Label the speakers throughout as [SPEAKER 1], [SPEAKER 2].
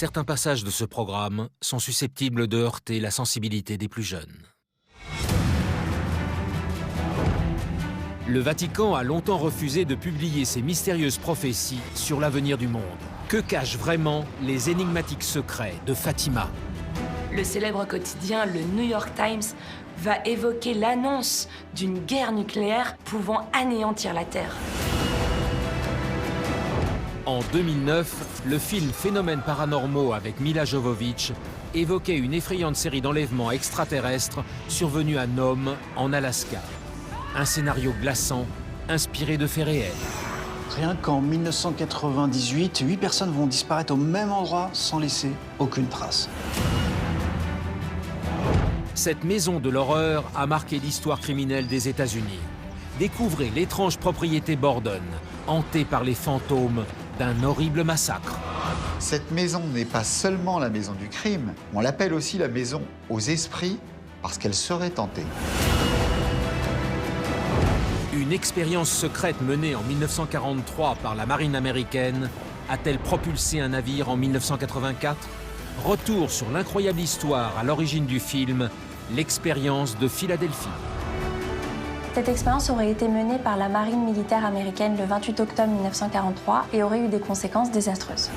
[SPEAKER 1] certains passages de ce programme sont susceptibles de heurter la sensibilité des plus jeunes. Le Vatican a longtemps refusé de publier ces mystérieuses prophéties sur l'avenir du monde. Que cachent vraiment les énigmatiques secrets de Fatima?
[SPEAKER 2] Le célèbre quotidien, le New York Times, va évoquer l'annonce d'une guerre nucléaire pouvant anéantir la Terre.
[SPEAKER 1] En 2009, le film Phénomènes paranormaux avec Mila Jovovich évoquait une effrayante série d'enlèvements extraterrestres survenus à Nome, en Alaska. Un scénario glaçant, inspiré de faits réels.
[SPEAKER 3] Rien qu'en 1998, 8 personnes vont disparaître au même endroit sans laisser aucune trace.
[SPEAKER 1] Cette maison de l'horreur a marqué l'histoire criminelle des États-Unis. Découvrez l'étrange propriété Borden, hantée par les fantômes d'un horrible massacre.
[SPEAKER 4] Cette maison n'est pas seulement la maison du crime, on l'appelle aussi la maison aux esprits parce qu'elle serait hantée.
[SPEAKER 1] Une expérience secrète menée en 1943 par la marine américaine a-t-elle propulsé un navire en 1984? Retour sur l'incroyable histoire à l'origine du film, l'expérience de Philadelphie.
[SPEAKER 5] Cette expérience aurait été menée par la marine militaire américaine le 28 octobre 1943 et aurait eu des conséquences désastreuses.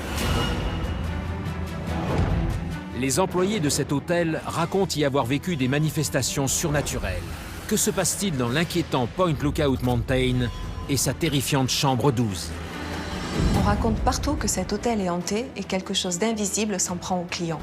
[SPEAKER 1] Les employés de cet hôtel racontent y avoir vécu des manifestations surnaturelles. Que se passe-t-il dans l'inquiétant Point Lookout Mountain et sa terrifiante chambre 12?
[SPEAKER 6] On raconte partout que cet hôtel est hanté et quelque chose d'invisible s'en prend aux clients.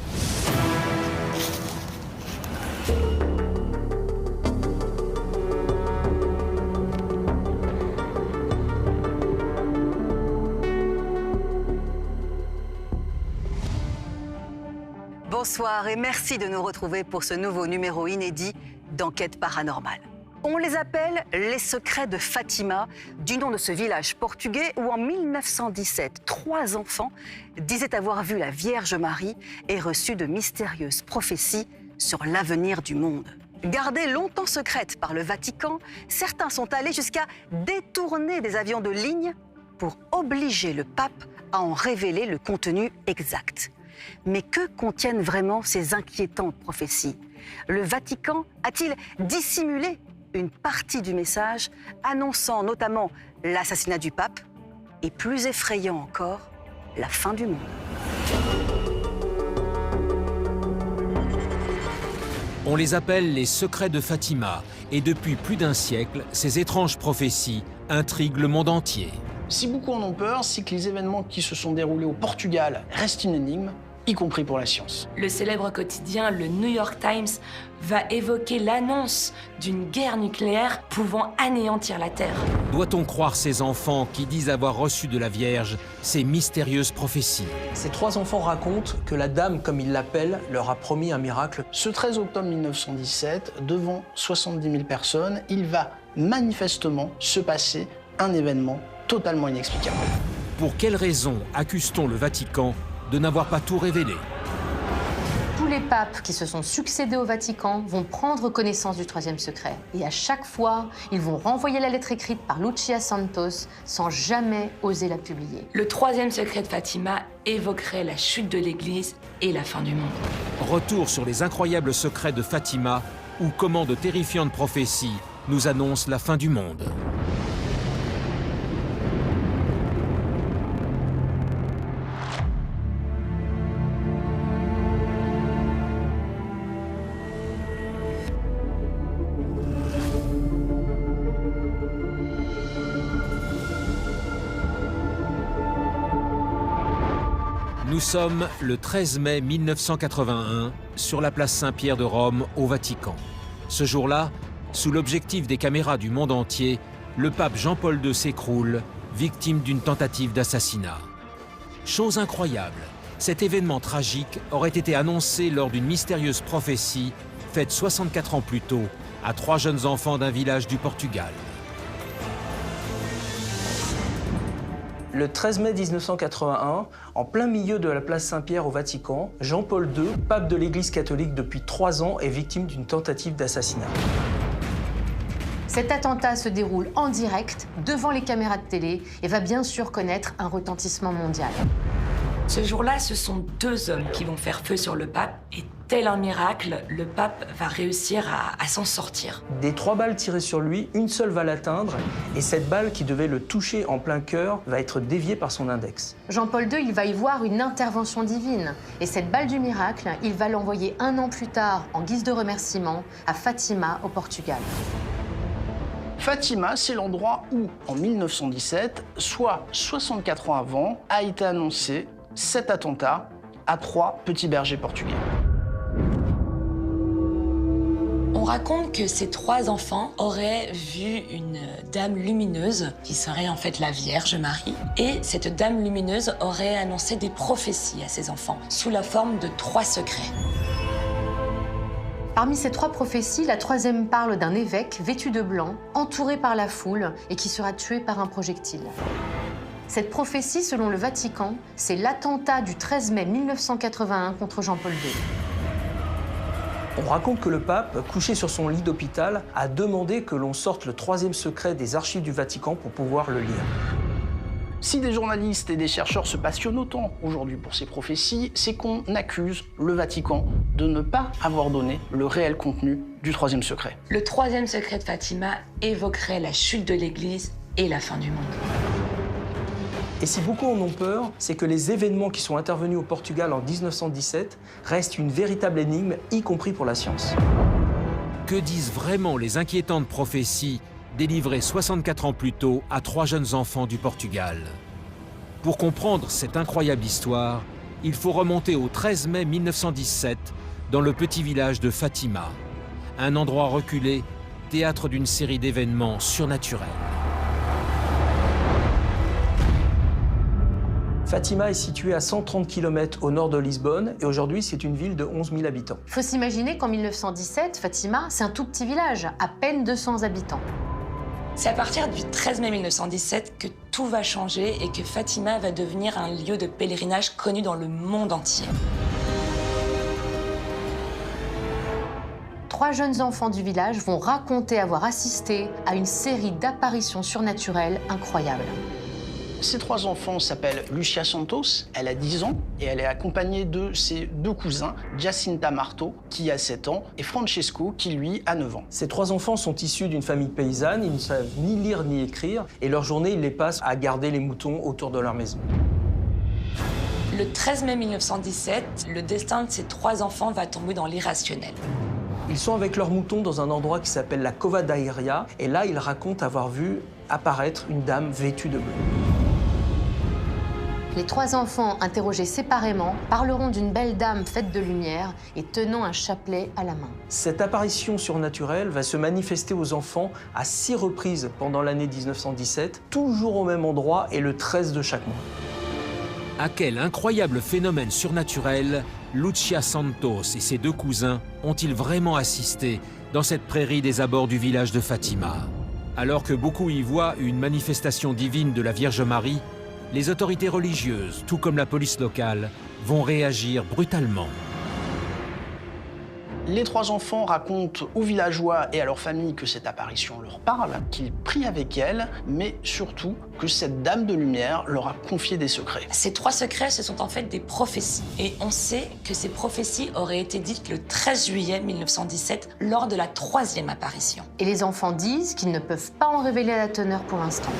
[SPEAKER 7] Bonsoir et merci de nous retrouver pour ce nouveau numéro inédit d'Enquête paranormale. On les appelle les secrets de Fatima, du nom de ce village portugais où en 1917, 3 enfants disaient avoir vu la Vierge Marie et reçu de mystérieuses prophéties sur l'avenir du monde. Gardées longtemps secrètes par le Vatican, certains sont allés jusqu'à détourner des avions de ligne pour obliger le pape à en révéler le contenu exact. Mais que contiennent vraiment ces inquiétantes prophéties? Le Vatican a-t-il dissimulé une partie du message, annonçant notamment l'assassinat du pape et, plus effrayant encore, la fin du monde?
[SPEAKER 1] On les appelle les secrets de Fatima, et depuis plus d'un siècle, ces étranges prophéties intriguent le monde entier.
[SPEAKER 3] Si beaucoup en ont peur, c'est que les événements qui se sont déroulés au Portugal restent une énigme, y compris pour la science.
[SPEAKER 2] Le célèbre quotidien, le New York Times, va évoquer l'annonce d'une guerre nucléaire pouvant anéantir la Terre.
[SPEAKER 1] Doit-on croire ces enfants qui disent avoir reçu de la Vierge ces mystérieuses prophéties?
[SPEAKER 8] Ces 3 enfants racontent que la dame, comme ils l'appellent, leur a promis un miracle.
[SPEAKER 3] Ce 13 octobre 1917, devant 70 000 personnes, il va manifestement se passer un événement totalement inexplicable.
[SPEAKER 1] Pour quelles raisons accuse-t-on le Vatican de n'avoir pas tout révélé?
[SPEAKER 9] Tous les papes qui se sont succédés au Vatican vont prendre connaissance du 3e secret. Et à chaque fois, ils vont renvoyer la lettre écrite par Lucia Santos sans jamais oser la publier.
[SPEAKER 2] Le 3e secret de Fatima évoquerait la chute de l'Église et la fin du monde.
[SPEAKER 1] Retour sur les incroyables secrets de Fatima, ou comment de terrifiantes prophéties nous annoncent la fin du monde. Nous sommes le 13 mai 1981 sur la place Saint-Pierre de Rome au Vatican. Ce jour-là, sous l'objectif des caméras du monde entier, le pape Jean-Paul II s'écroule, victime d'une tentative d'assassinat. Chose incroyable, cet événement tragique aurait été annoncé lors d'une mystérieuse prophétie faite 64 ans plus tôt à 3 jeunes enfants d'un village du Portugal.
[SPEAKER 8] Le 13 mai 1981, en plein milieu de la place Saint-Pierre au Vatican, Jean-Paul II, pape de l'Église catholique depuis 3 ans, est victime d'une tentative d'assassinat.
[SPEAKER 9] Cet attentat se déroule en direct devant les caméras de télé et va bien sûr connaître un retentissement mondial.
[SPEAKER 2] Ce jour-là, ce sont 2 hommes qui vont faire feu sur le pape et tel un miracle, le pape va réussir à s'en sortir.
[SPEAKER 8] Des 3 balles tirées sur lui, une seule va l'atteindre et cette balle qui devait le toucher en plein cœur va être déviée par son index.
[SPEAKER 9] Jean-Paul II, il va y voir une intervention divine. Et cette balle du miracle, il va l'envoyer 1 an plus tard, en guise de remerciement, à Fatima, au Portugal.
[SPEAKER 3] Fatima, c'est l'endroit où, en 1917, soit 64 ans avant, a été annoncé cet attentat à 3 petits bergers portugais.
[SPEAKER 2] On raconte que ces 3 enfants auraient vu une dame lumineuse, qui serait en fait la Vierge Marie, et cette dame lumineuse aurait annoncé des prophéties à ces enfants, sous la forme de 3 secrets.
[SPEAKER 9] Parmi ces 3 prophéties, la 3e parle d'un évêque vêtu de blanc, entouré par la foule et qui sera tué par un projectile. Cette prophétie, selon le Vatican, c'est l'attentat du 13 mai 1981 contre Jean-Paul II.
[SPEAKER 8] On raconte que le pape, couché sur son lit d'hôpital, a demandé que l'on sorte le 3e secret des archives du Vatican pour pouvoir le lire.
[SPEAKER 3] Si des journalistes et des chercheurs se passionnent autant aujourd'hui pour ces prophéties, c'est qu'on accuse le Vatican de ne pas avoir donné le réel contenu du 3e secret.
[SPEAKER 2] Le 3e secret de Fatima évoquerait la chute de l'Église et la fin du monde.
[SPEAKER 8] Et si beaucoup en ont peur, c'est que les événements qui sont intervenus au Portugal en 1917 restent une véritable énigme, y compris pour la science.
[SPEAKER 1] Que disent vraiment les inquiétantes prophéties délivrées 64 ans plus tôt à 3 jeunes enfants du Portugal? Pour comprendre cette incroyable histoire, il faut remonter au 13 mai 1917 dans le petit village de Fatima, un endroit reculé, théâtre d'une série d'événements surnaturels.
[SPEAKER 8] Fatima est située à 130 km au nord de Lisbonne et aujourd'hui c'est une ville de 11 000 habitants.
[SPEAKER 9] Il faut s'imaginer qu'en 1917, Fatima, c'est un tout petit village, à peine 200 habitants.
[SPEAKER 2] C'est à partir du 13 mai 1917 que tout va changer et que Fatima va devenir un lieu de pèlerinage connu dans le monde entier.
[SPEAKER 9] 3 jeunes enfants du village vont raconter avoir assisté à une série d'apparitions surnaturelles incroyables.
[SPEAKER 3] Ces 3 enfants s'appellent Lucia Santos, elle a 10 ans, et elle est accompagnée de ses 2 cousins, Jacinta Marto, qui a 7 ans, et Francesco, qui lui a 9 ans.
[SPEAKER 8] Ces 3 enfants sont issus d'une famille paysanne, ils ne savent ni lire ni écrire, et leur journée, ils les passent à garder les moutons autour de leur maison.
[SPEAKER 2] Le 13 mai 1917, le destin de ces 3 enfants va tomber dans l'irrationnel.
[SPEAKER 8] Ils sont avec leurs moutons dans un endroit qui s'appelle la Cova da Iria, et là, ils racontent avoir vu apparaître une dame vêtue de bleu.
[SPEAKER 9] Les 3 enfants, interrogés séparément, parleront d'une belle dame faite de lumière et tenant un chapelet à la main.
[SPEAKER 8] Cette apparition surnaturelle va se manifester aux enfants à 6 reprises pendant l'année 1917, toujours au même endroit et le 13 de chaque mois.
[SPEAKER 1] À quel incroyable phénomène surnaturel Lucia Santos et ses 2 cousins ont-ils vraiment assisté dans cette prairie des abords du village de Fatima? Alors que beaucoup y voient une manifestation divine de la Vierge Marie, les autorités religieuses, tout comme la police locale, vont réagir brutalement.
[SPEAKER 3] Les 3 enfants racontent aux villageois et à leur famille que cette apparition leur parle, qu'ils prient avec elle, mais surtout que cette dame de lumière leur a confié des secrets.
[SPEAKER 2] Ces 3 secrets, ce sont en fait des prophéties. Et on sait que ces prophéties auraient été dites le 13 juillet 1917, lors de la 3e apparition.
[SPEAKER 9] Et les enfants disent qu'ils ne peuvent pas en révéler la teneur pour l'instant.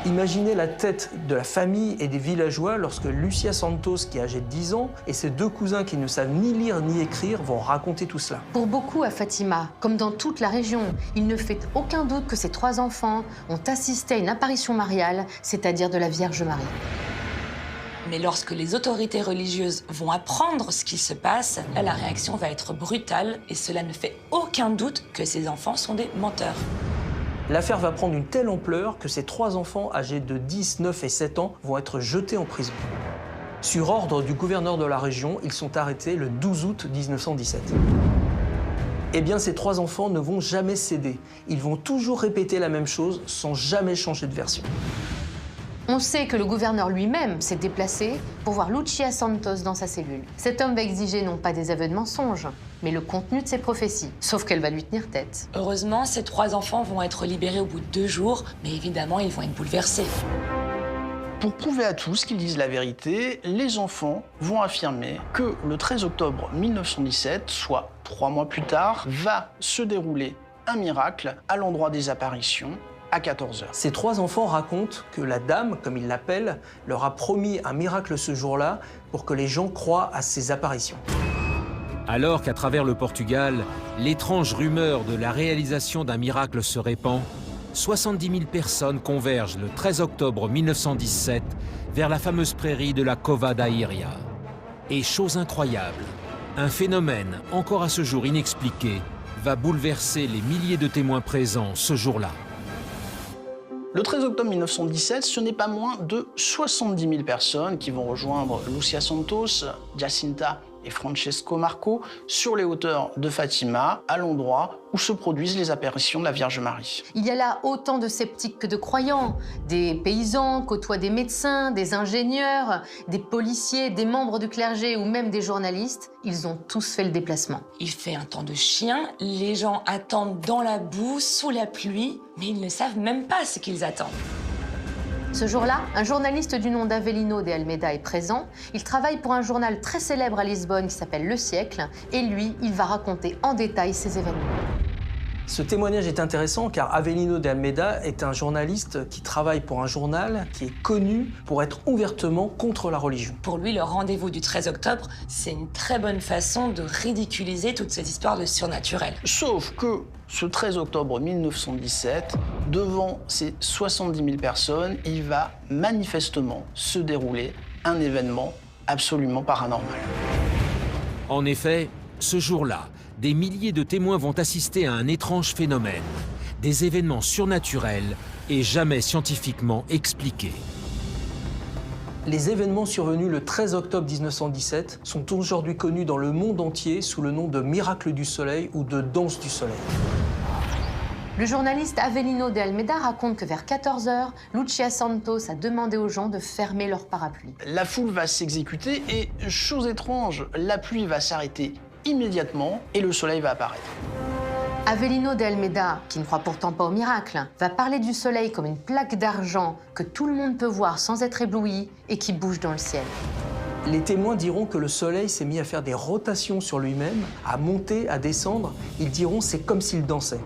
[SPEAKER 8] Imaginez la tête de la famille et des villageois lorsque Lucia Santos, qui est âgée de 10 ans, et ses 2 cousins qui ne savent ni lire ni écrire vont raconter tout cela.
[SPEAKER 9] Pour beaucoup à Fatima, comme dans toute la région, il ne fait aucun doute que ces 3 enfants ont assisté à une apparition mariale, c'est-à-dire de la Vierge Marie.
[SPEAKER 2] Mais lorsque les autorités religieuses vont apprendre ce qui se passe, là, la réaction va être brutale et cela ne fait aucun doute que ces enfants sont des menteurs.
[SPEAKER 8] L'affaire va prendre une telle ampleur que ces 3 enfants âgés de 10, 9 et 7 ans vont être jetés en prison. Sur ordre du gouverneur de la région, ils sont arrêtés le 12 août 1917. Eh bien, ces 3 enfants ne vont jamais céder. Ils vont toujours répéter la même chose sans jamais changer de version.
[SPEAKER 9] On sait que le gouverneur lui-même s'est déplacé pour voir Lucia Santos dans sa cellule. Cet homme va exiger non pas des aveux de mensonges, mais le contenu de ses prophéties. Sauf qu'elle va lui tenir tête.
[SPEAKER 2] Heureusement, ces 3 enfants vont être libérés au bout de 2 jours, mais évidemment, ils vont être bouleversés.
[SPEAKER 3] Pour prouver à tous qu'ils disent la vérité, les enfants vont affirmer que le 13 octobre 1917, soit 3 mois plus tard, va se dérouler un miracle à l'endroit des apparitions à 14h.
[SPEAKER 8] Ces 3 enfants racontent que la dame, comme ils l'appellent, leur a promis un miracle ce jour-là pour que les gens croient à ces apparitions.
[SPEAKER 1] Alors qu'à travers le Portugal, l'étrange rumeur de la réalisation d'un miracle se répand, 70 000 personnes convergent le 13 octobre 1917 vers la fameuse prairie de la Cova da Iria. Et chose incroyable, un phénomène encore à ce jour inexpliqué va bouleverser les milliers de témoins présents ce jour-là.
[SPEAKER 3] Le 13 octobre 1917, ce n'est pas moins de 70 000 personnes qui vont rejoindre Lúcia Santos, Jacinta et Francesco Marco sur les hauteurs de Fatima, à l'endroit où se produisent les apparitions de la Vierge Marie.
[SPEAKER 9] Il y a là autant de sceptiques que de croyants. Des paysans côtoient des médecins, des ingénieurs, des policiers, des membres du clergé ou même des journalistes. Ils ont tous fait le déplacement.
[SPEAKER 2] Il fait un temps de chien, les gens attendent dans la boue, sous la pluie, mais ils ne savent même pas ce qu'ils attendent.
[SPEAKER 9] Ce jour-là, un journaliste du nom d'Avelino de Almeida est présent. Il travaille pour un journal très célèbre à Lisbonne qui s'appelle Le Siècle. Et lui, il va raconter en détail ces événements.
[SPEAKER 8] Ce témoignage est intéressant car Avelino de Almeida est un journaliste qui travaille pour un journal qui est connu pour être ouvertement contre la religion.
[SPEAKER 2] Pour lui, le rendez-vous du 13 octobre, c'est une très bonne façon de ridiculiser toute cette histoire de surnaturel.
[SPEAKER 3] Sauf que ce 13 octobre 1917, devant ces 70 000 personnes, il va manifestement se dérouler un événement absolument paranormal.
[SPEAKER 1] En effet, ce jour-là, des milliers de témoins vont assister à un étrange phénomène, des événements surnaturels et jamais scientifiquement expliqués.
[SPEAKER 8] Les événements survenus le 13 octobre 1917 sont aujourd'hui connus dans le monde entier sous le nom de miracle du soleil ou de danse du soleil.
[SPEAKER 9] Le journaliste Avelino de Almeida raconte que vers 14h, Lúcia Santos a demandé aux gens de fermer leurs parapluies.
[SPEAKER 3] La foule va s'exécuter et, chose étrange, la pluie va s'arrêter immédiatement et le soleil va apparaître.
[SPEAKER 9] Avelino de Almeida, qui ne croit pourtant pas au miracle, va parler du soleil comme une plaque d'argent que tout le monde peut voir sans être ébloui et qui bouge dans le ciel.
[SPEAKER 8] Les témoins diront que le soleil s'est mis à faire des rotations sur lui-même, à monter, à descendre. Ils diront c'est comme s'il dansait.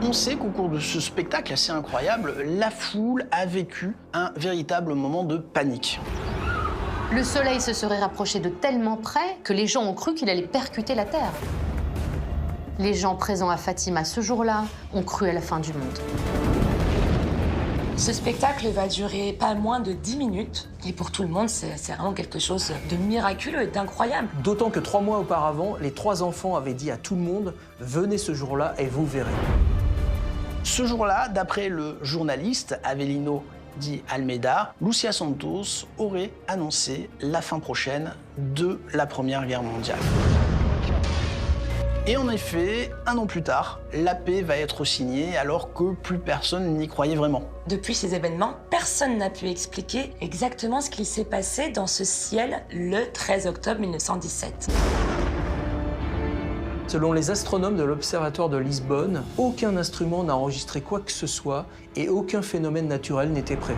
[SPEAKER 3] On sait qu'au cours de ce spectacle assez incroyable, la foule a vécu un véritable moment de panique.
[SPEAKER 9] Le soleil se serait rapproché de tellement près que les gens ont cru qu'il allait percuter la Terre. Les gens présents à Fatima ce jour-là ont cru à la fin du monde.
[SPEAKER 2] Ce spectacle va durer pas moins de 10 minutes. Et pour tout le monde, c'est vraiment quelque chose de miraculeux et d'incroyable.
[SPEAKER 8] D'autant que 3 mois auparavant, les 3 enfants avaient dit à tout le monde « Venez ce jour-là et vous verrez ».
[SPEAKER 3] Ce jour-là, d'après le journaliste Avelino de Almeida, Lúcia Santos aurait annoncé la fin prochaine de la Première Guerre mondiale. Et en effet, 1 an plus tard, la paix va être signée alors que plus personne n'y croyait vraiment.
[SPEAKER 2] Depuis ces événements, personne n'a pu expliquer exactement ce qu'il s'est passé dans ce ciel le 13 octobre 1917.
[SPEAKER 8] Selon les astronomes de l'Observatoire de Lisbonne, aucun instrument n'a enregistré quoi que ce soit et aucun phénomène naturel n'était prévu.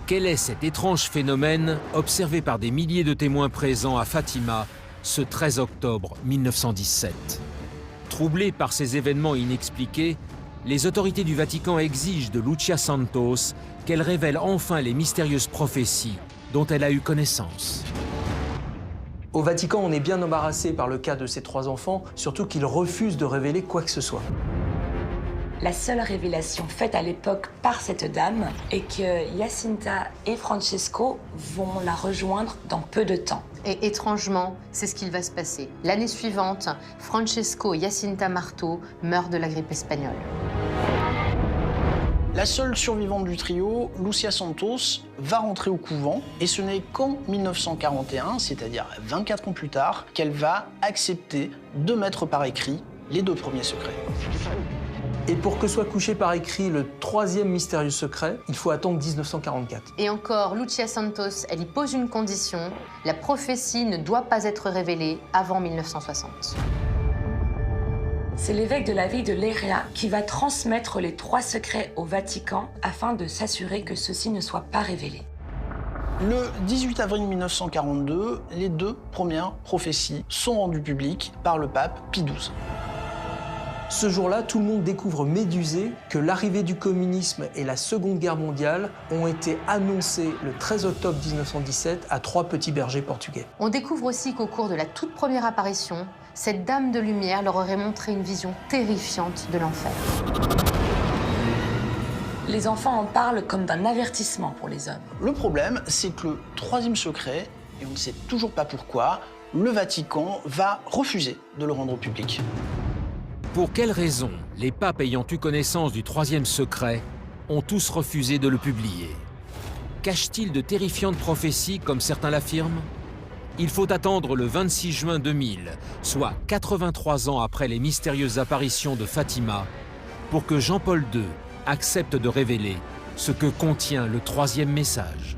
[SPEAKER 1] Quel est cet étrange phénomène observé par des milliers de témoins présents à Fatima ce 13 octobre 1917 ? Troublés par ces événements inexpliqués, les autorités du Vatican exigent de Lúcia Santos qu'elle révèle enfin les mystérieuses prophéties dont elle a eu connaissance.
[SPEAKER 8] Au Vatican, on est bien embarrassé par le cas de ces 3 enfants, surtout qu'ils refusent de révéler quoi que ce soit.
[SPEAKER 2] La seule révélation faite à l'époque par cette dame est que Jacinta et Francesco vont la rejoindre dans peu de temps.
[SPEAKER 9] Et étrangement, c'est ce qu'il va se passer. L'année suivante, Francesco et Jacinta Marto meurent de la grippe espagnole.
[SPEAKER 3] La seule survivante du trio, Lúcia Santos, va rentrer au couvent et ce n'est qu'en 1941, c'est-à-dire 24 ans plus tard, qu'elle va accepter de mettre par écrit les 2 premiers secrets.
[SPEAKER 8] Et pour que soit couché par écrit le 3e mystérieux secret, il faut attendre 1944.
[SPEAKER 9] Et encore, Lúcia Santos, elle y pose une condition. La prophétie ne doit pas être révélée avant 1960.
[SPEAKER 2] C'est l'évêque de la ville de Leiria qui va transmettre les 3 secrets au Vatican afin de s'assurer que ceux-ci ne soient pas révélés.
[SPEAKER 3] Le 18 avril 1942, les 2 premières prophéties sont rendues publiques par le pape Pie XII.
[SPEAKER 8] Ce jour-là, tout le monde découvre médusé que l'arrivée du communisme et la Seconde Guerre mondiale ont été annoncées le 13 octobre 1917 à 3 petits bergers portugais.
[SPEAKER 9] On découvre aussi qu'au cours de la toute première apparition, cette dame de lumière leur aurait montré une vision terrifiante de l'enfer.
[SPEAKER 2] Les enfants en parlent comme d'un avertissement pour les hommes.
[SPEAKER 3] Le problème, c'est que le 3e secret, et on ne sait toujours pas pourquoi, le Vatican va refuser de le rendre public.
[SPEAKER 1] Pour quelles raisons les papes ayant eu connaissance du 3e secret ont tous refusé de le publier? Cache-t-il de terrifiantes prophéties comme certains l'affirment? Il faut attendre le 26 juin 2000, soit 83 ans après les mystérieuses apparitions de Fatima, pour que Jean-Paul II accepte de révéler ce que contient le 3e message.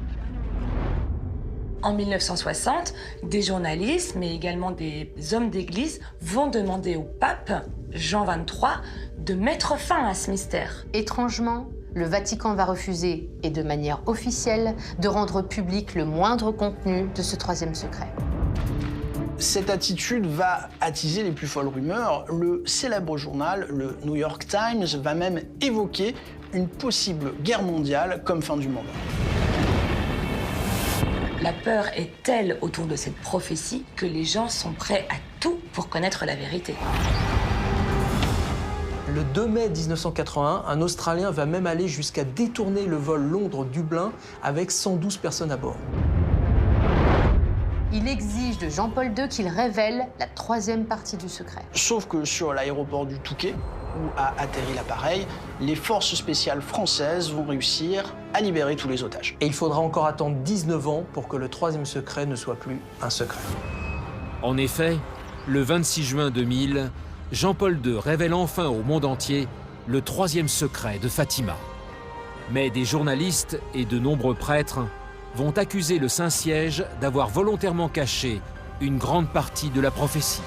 [SPEAKER 2] En 1960, des journalistes, mais également des hommes d'église, vont demander au pape, Jean XXIII, de mettre fin à ce mystère.
[SPEAKER 9] Étrangement, le Vatican va refuser, et de manière officielle, de rendre public le moindre contenu de ce 3e secret.
[SPEAKER 3] Cette attitude va attiser les plus folles rumeurs. Le célèbre journal, le New York Times, va même évoquer une possible guerre mondiale comme fin du monde.
[SPEAKER 2] La peur est telle autour de cette prophétie que les gens sont prêts à tout pour connaître la vérité.
[SPEAKER 8] Le 2 mai 1981, un Australien va même aller jusqu'à détourner le vol Londres-Dublin avec 112 personnes à bord.
[SPEAKER 9] Il exige de Jean-Paul II qu'il révèle la 3e partie du secret.
[SPEAKER 3] Sauf que sur l'aéroport du Touquet, où a atterri l'appareil, les forces spéciales françaises vont réussir à libérer tous les otages.
[SPEAKER 8] Et il faudra encore attendre 19 ans pour que le 3e secret ne soit plus un secret.
[SPEAKER 1] En effet, le 26 juin 2000, Jean-Paul II révèle enfin au monde entier le 3e secret de Fatima. Mais des journalistes et de nombreux prêtres vont accuser le Saint-Siège d'avoir volontairement caché une grande partie de la prophétie.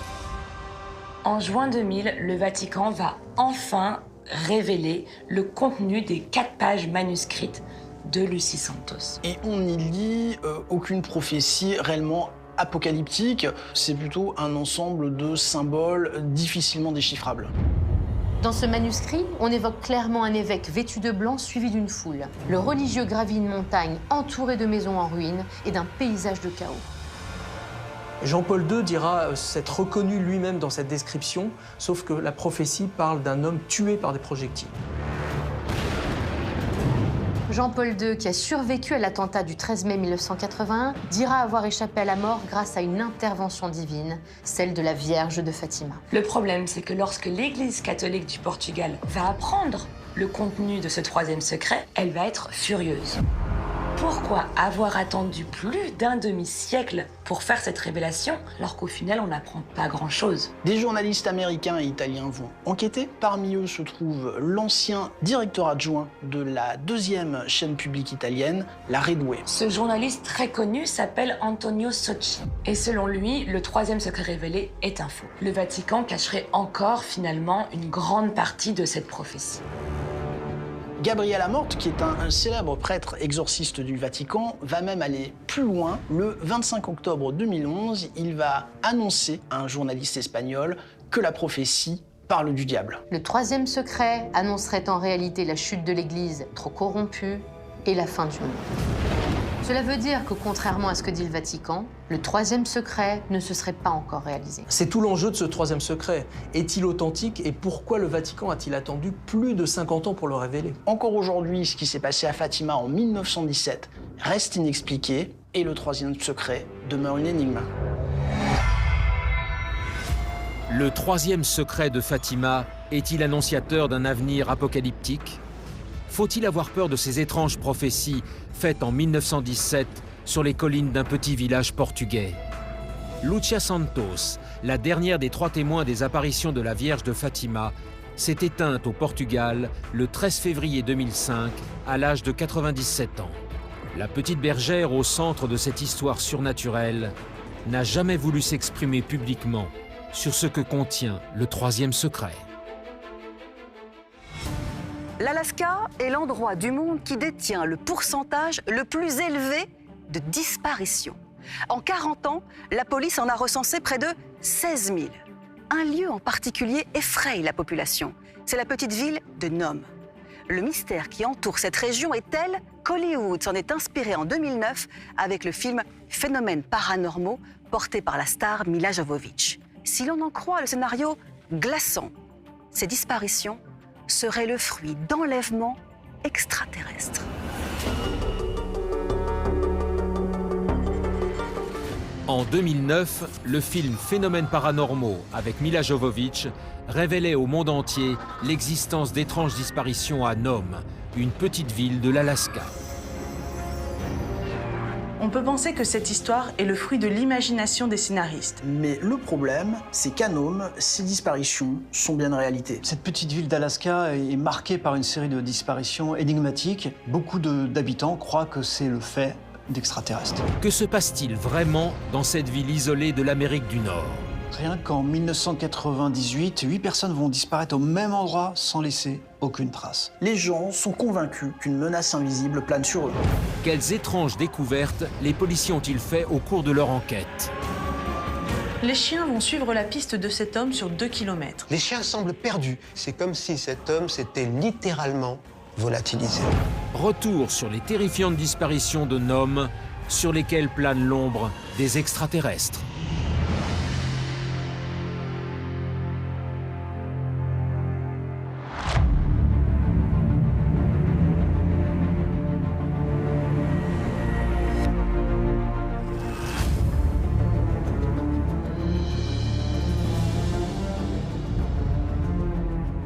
[SPEAKER 2] En juin 2000, le Vatican va enfin révéler le contenu des 4 pages manuscrites de Lucie Santos.
[SPEAKER 3] Et on n'y lit aucune prophétie réellement apocalyptique, c'est plutôt un ensemble de symboles difficilement déchiffrables.
[SPEAKER 9] Dans ce manuscrit, on évoque clairement un évêque vêtu de blanc suivi d'une foule. Le religieux gravit une montagne entourée de maisons en ruine et d'un paysage de chaos.
[SPEAKER 8] Jean-Paul II dira s'être reconnu lui-même dans cette description, sauf que la prophétie parle d'un homme tué par des projectiles.
[SPEAKER 9] Jean-Paul II, qui a survécu à l'attentat du 13 mai 1981, dira avoir échappé à la mort grâce à une intervention divine, celle de la Vierge de Fatima.
[SPEAKER 2] Le problème, c'est que lorsque l'Église catholique du Portugal va apprendre le contenu de ce 3e secret, elle va être furieuse. Pourquoi avoir attendu plus d'un demi-siècle pour faire cette révélation, alors qu'au final, on n'apprend pas grand-chose?
[SPEAKER 3] Des journalistes américains et italiens vont enquêter. Parmi eux se trouve l'ancien directeur adjoint de la 2e chaîne publique italienne, la Red Way.
[SPEAKER 2] Ce journaliste très connu s'appelle Antonio Socci. Et selon lui, le 3e secret révélé est un faux. Le Vatican cacherait encore, finalement, une grande partie de cette prophétie.
[SPEAKER 3] Gabriel Amorth, qui est un célèbre prêtre exorciste du Vatican, va même aller plus loin. Le 25 octobre 2011, il va annoncer à un journaliste espagnol que la prophétie parle du diable.
[SPEAKER 9] Le 3e secret annoncerait en réalité la chute de l'Église trop corrompue et la fin du monde. Cela veut dire que, contrairement à ce que dit le Vatican, le 3e secret ne se serait pas encore réalisé.
[SPEAKER 8] C'est tout l'enjeu de ce 3e secret. Est-il authentique et pourquoi le Vatican a-t-il attendu plus de 50 ans pour le révéler?
[SPEAKER 3] Encore aujourd'hui, ce qui s'est passé à Fatima en 1917 reste inexpliqué et le 3e secret demeure une énigme.
[SPEAKER 1] Le 3e secret de Fatima est-il annonciateur d'un avenir apocalyptique? Faut-il avoir peur de ces étranges prophéties faites en 1917 sur les collines d'un petit village portugais? Lucia Santos, la dernière des 3 témoins des apparitions de la Vierge de Fatima, s'est éteinte au Portugal le 13 février 2005 à l'âge de 97 ans. La petite bergère au centre de cette histoire surnaturelle n'a jamais voulu s'exprimer publiquement sur ce que contient le 3e secret.
[SPEAKER 7] L'Alaska est l'endroit du monde qui détient le pourcentage le plus élevé de disparitions. En 40 ans, la police en a recensé près de 16 000. Un lieu en particulier effraie la population. C'est la petite ville de Nome. Le mystère qui entoure cette région est tel qu'Hollywood s'en est inspiré en 2009 avec le film Phénomènes paranormaux porté par la star Milla Jovovich. Si l'on en croit le scénario glaçant, ces disparitions seraient le fruit d'enlèvements extraterrestres.
[SPEAKER 1] En 2009, le film Phénomènes paranormaux avec Milla Jovovich révélait au monde entier l'existence d'étranges disparitions à Nome, une petite ville de l'Alaska.
[SPEAKER 10] On peut penser que cette histoire est le fruit de l'imagination des scénaristes.
[SPEAKER 3] Mais le problème, c'est qu'à Nome, ces disparitions sont bien une réalité.
[SPEAKER 11] Cette petite ville d'Alaska est marquée par une série de disparitions énigmatiques. Beaucoup d'habitants croient que c'est le fait d'extraterrestres.
[SPEAKER 1] Que se passe-t-il vraiment dans cette ville isolée de l'Amérique du Nord?
[SPEAKER 11] Rien qu'en 1998, 8 personnes vont disparaître au même endroit sans laisser aucune trace.
[SPEAKER 3] Les gens sont convaincus qu'une menace invisible plane sur eux.
[SPEAKER 1] Quelles étranges découvertes les policiers ont-ils fait au cours de leur enquête?
[SPEAKER 10] Les chiens vont suivre la piste de cet homme sur 2 km.
[SPEAKER 12] Les chiens semblent perdus. C'est comme si cet homme s'était littéralement volatilisé.
[SPEAKER 1] Retour sur les terrifiantes disparitions de Nome, sur lesquelles plane l'ombre des extraterrestres.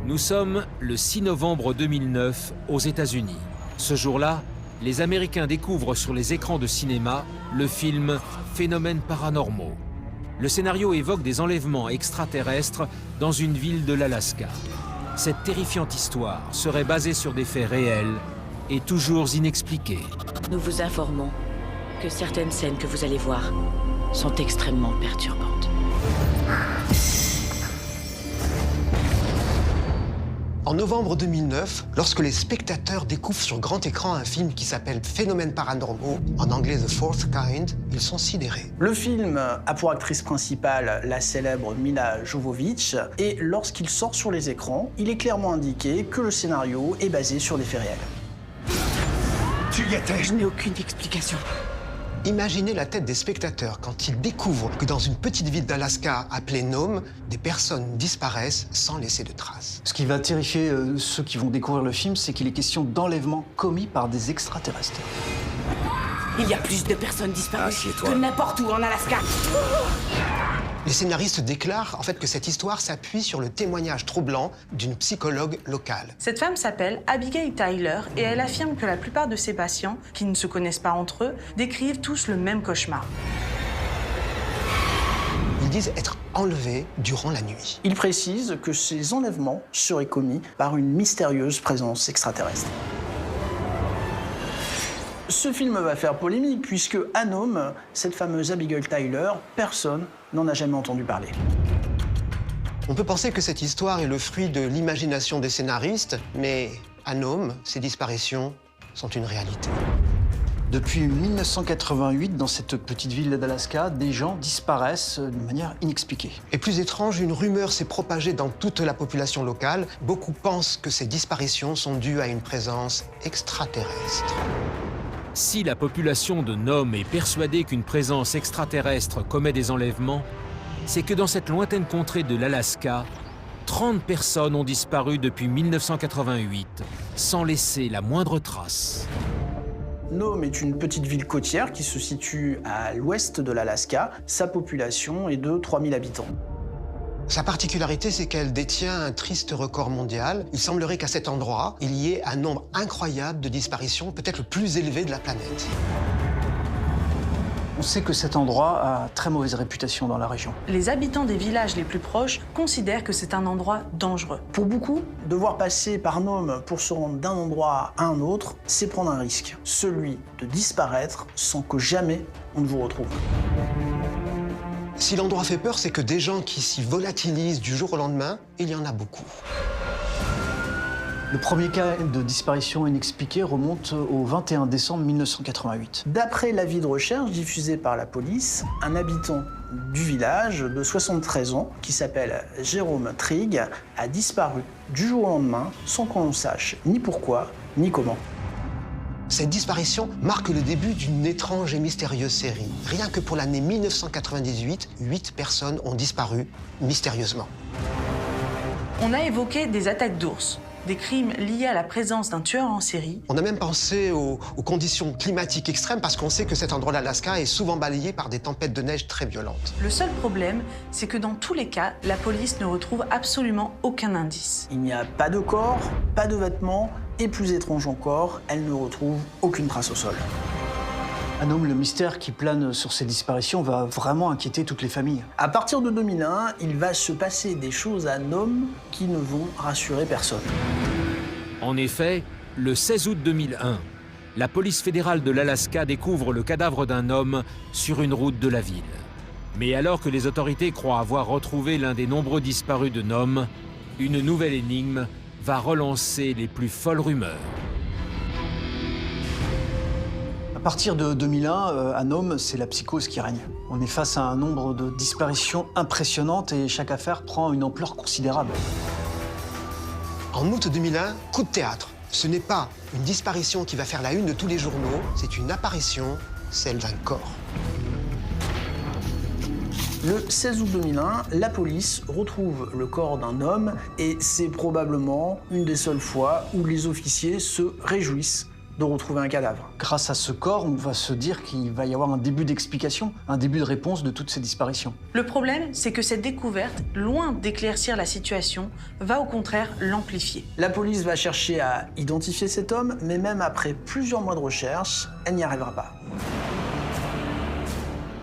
[SPEAKER 1] Nous sommes le 6 novembre 2009 aux États-Unis. Ce jour-là, les Américains découvrent sur les écrans de cinéma le film Phénomènes paranormaux. Le scénario évoque des enlèvements extraterrestres dans une ville de l'Alaska. Cette terrifiante histoire serait basée sur des faits réels et toujours inexpliqués.
[SPEAKER 13] Nous vous informons que certaines scènes que vous allez voir sont extrêmement perturbantes.
[SPEAKER 12] En novembre 2009, lorsque les spectateurs découvrent sur grand écran un film qui s'appelle Phénomènes paranormaux, en anglais The Fourth Kind, ils sont sidérés.
[SPEAKER 3] Le film a pour actrice principale la célèbre Milla Jovovich, et lorsqu'il sort sur les écrans, il est clairement indiqué que le scénario est basé sur des faits réels.
[SPEAKER 13] Tu y étais? Je n'ai aucune explication.
[SPEAKER 12] Imaginez la tête des spectateurs quand ils découvrent que dans une petite ville d'Alaska appelée Nome, des personnes disparaissent sans laisser de traces.
[SPEAKER 11] Ce qui va terrifier ceux qui vont découvrir le film, c'est qu'il est question d'enlèvements commis par des extraterrestres.
[SPEAKER 13] Il y a plus de personnes disparues que n'importe où en Alaska.
[SPEAKER 12] Les scénaristes déclarent en fait que cette histoire s'appuie sur le témoignage troublant d'une psychologue locale.
[SPEAKER 10] Cette femme s'appelle Abigail Tyler et elle affirme que la plupart de ses patients, qui ne se connaissent pas entre eux, décrivent tous le même cauchemar.
[SPEAKER 12] Ils disent être enlevés durant la nuit.
[SPEAKER 3] Il précise que ces enlèvements seraient commis par une mystérieuse présence extraterrestre. Ce film va faire polémique puisque à Nome, cette fameuse Abigail Tyler, personne n'en a jamais entendu parler.
[SPEAKER 12] On peut penser que cette histoire est le fruit de l'imagination des scénaristes, mais à Nome, ces disparitions sont une réalité.
[SPEAKER 11] Depuis 1988, dans cette petite ville d'Alaska, des gens disparaissent de manière inexpliquée.
[SPEAKER 12] Et plus étrange, une rumeur s'est propagée dans toute la population locale. Beaucoup pensent que ces disparitions sont dues à une présence extraterrestre.
[SPEAKER 1] Si la population de Nome est persuadée qu'une présence extraterrestre commet des enlèvements, c'est que dans cette lointaine contrée de l'Alaska, 30 personnes ont disparu depuis 1988, sans laisser la moindre trace.
[SPEAKER 3] Nome est une petite ville côtière qui se situe à l'ouest de l'Alaska. Sa population est de 3000 habitants.
[SPEAKER 12] Sa particularité, c'est qu'elle détient un triste record mondial. Il semblerait qu'à cet endroit, il y ait un nombre incroyable de disparitions, peut-être le plus élevé de la planète.
[SPEAKER 11] On sait que cet endroit a très mauvaise réputation dans la région.
[SPEAKER 10] Les habitants des villages les plus proches considèrent que c'est un endroit dangereux.
[SPEAKER 3] Pour beaucoup, devoir passer par Nome pour se rendre d'un endroit à un autre, c'est prendre un risque. Celui de disparaître sans que jamais on ne vous retrouve.
[SPEAKER 12] Si l'endroit fait peur, c'est que des gens qui s'y volatilisent du jour au lendemain, il y en a beaucoup.
[SPEAKER 11] Le premier cas de disparition inexpliquée remonte au 21 décembre 1988.
[SPEAKER 3] D'après l'avis de recherche diffusé par la police, un habitant du village de 73 ans, qui s'appelle Jérôme Trigg, a disparu du jour au lendemain sans qu'on sache ni pourquoi ni comment.
[SPEAKER 12] Cette disparition marque le début d'une étrange et mystérieuse série. Rien que pour l'année 1998, 8 personnes ont disparu mystérieusement.
[SPEAKER 10] On a évoqué des attaques d'ours, des crimes liés à la présence d'un tueur en série.
[SPEAKER 12] On a même pensé aux conditions climatiques extrêmes parce qu'on sait que cet endroit de l'Alaska est souvent balayé par des tempêtes de neige très violentes.
[SPEAKER 10] Le seul problème, c'est que dans tous les cas, la police ne retrouve absolument aucun indice.
[SPEAKER 3] Il n'y a pas de corps, pas de vêtements, et plus étrange encore, elle ne retrouve aucune trace au sol.
[SPEAKER 11] Un homme, le mystère qui plane sur ces disparitions va vraiment inquiéter toutes les familles.
[SPEAKER 3] À partir de 2001, il va se passer des choses à Nome qui ne vont rassurer personne.
[SPEAKER 1] En effet, le 16 août 2001, la police fédérale de l'Alaska découvre le cadavre d'un homme sur une route de la ville. Mais alors que les autorités croient avoir retrouvé l'un des nombreux disparus de Nome, une nouvelle énigme va relancer les plus folles rumeurs.
[SPEAKER 11] À partir de 2001, à Nome, c'est la psychose qui règne. On est face à un nombre de disparitions impressionnantes et chaque affaire prend une ampleur considérable.
[SPEAKER 12] En août 2001, coup de théâtre. Ce n'est pas une disparition qui va faire la une de tous les journaux, c'est une apparition, celle d'un corps.
[SPEAKER 3] Le 16 août 2001, la police retrouve le corps d'un homme et c'est probablement une des seules fois où les officiers se réjouissent de retrouver un cadavre.
[SPEAKER 11] Grâce à ce corps, on va se dire qu'il va y avoir un début d'explication, un début de réponse de toutes ces disparitions.
[SPEAKER 10] Le problème, c'est que cette découverte, loin d'éclaircir la situation, va au contraire l'amplifier.
[SPEAKER 3] La police va chercher à identifier cet homme, mais même après plusieurs mois de recherche, elle n'y arrivera pas.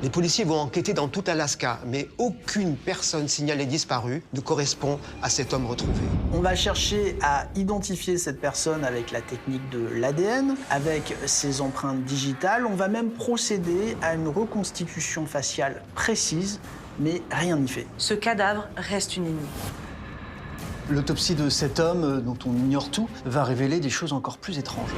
[SPEAKER 12] Les policiers vont enquêter dans tout l'Alaska, mais aucune personne signalée disparue ne correspond à cet homme retrouvé.
[SPEAKER 3] On va chercher à identifier cette personne avec la technique de l'ADN, avec ses empreintes digitales. On va même procéder à une reconstitution faciale précise, mais rien n'y fait.
[SPEAKER 10] Ce cadavre reste une énigme.
[SPEAKER 11] L'autopsie de cet homme, dont on ignore tout, va révéler des choses encore plus étranges.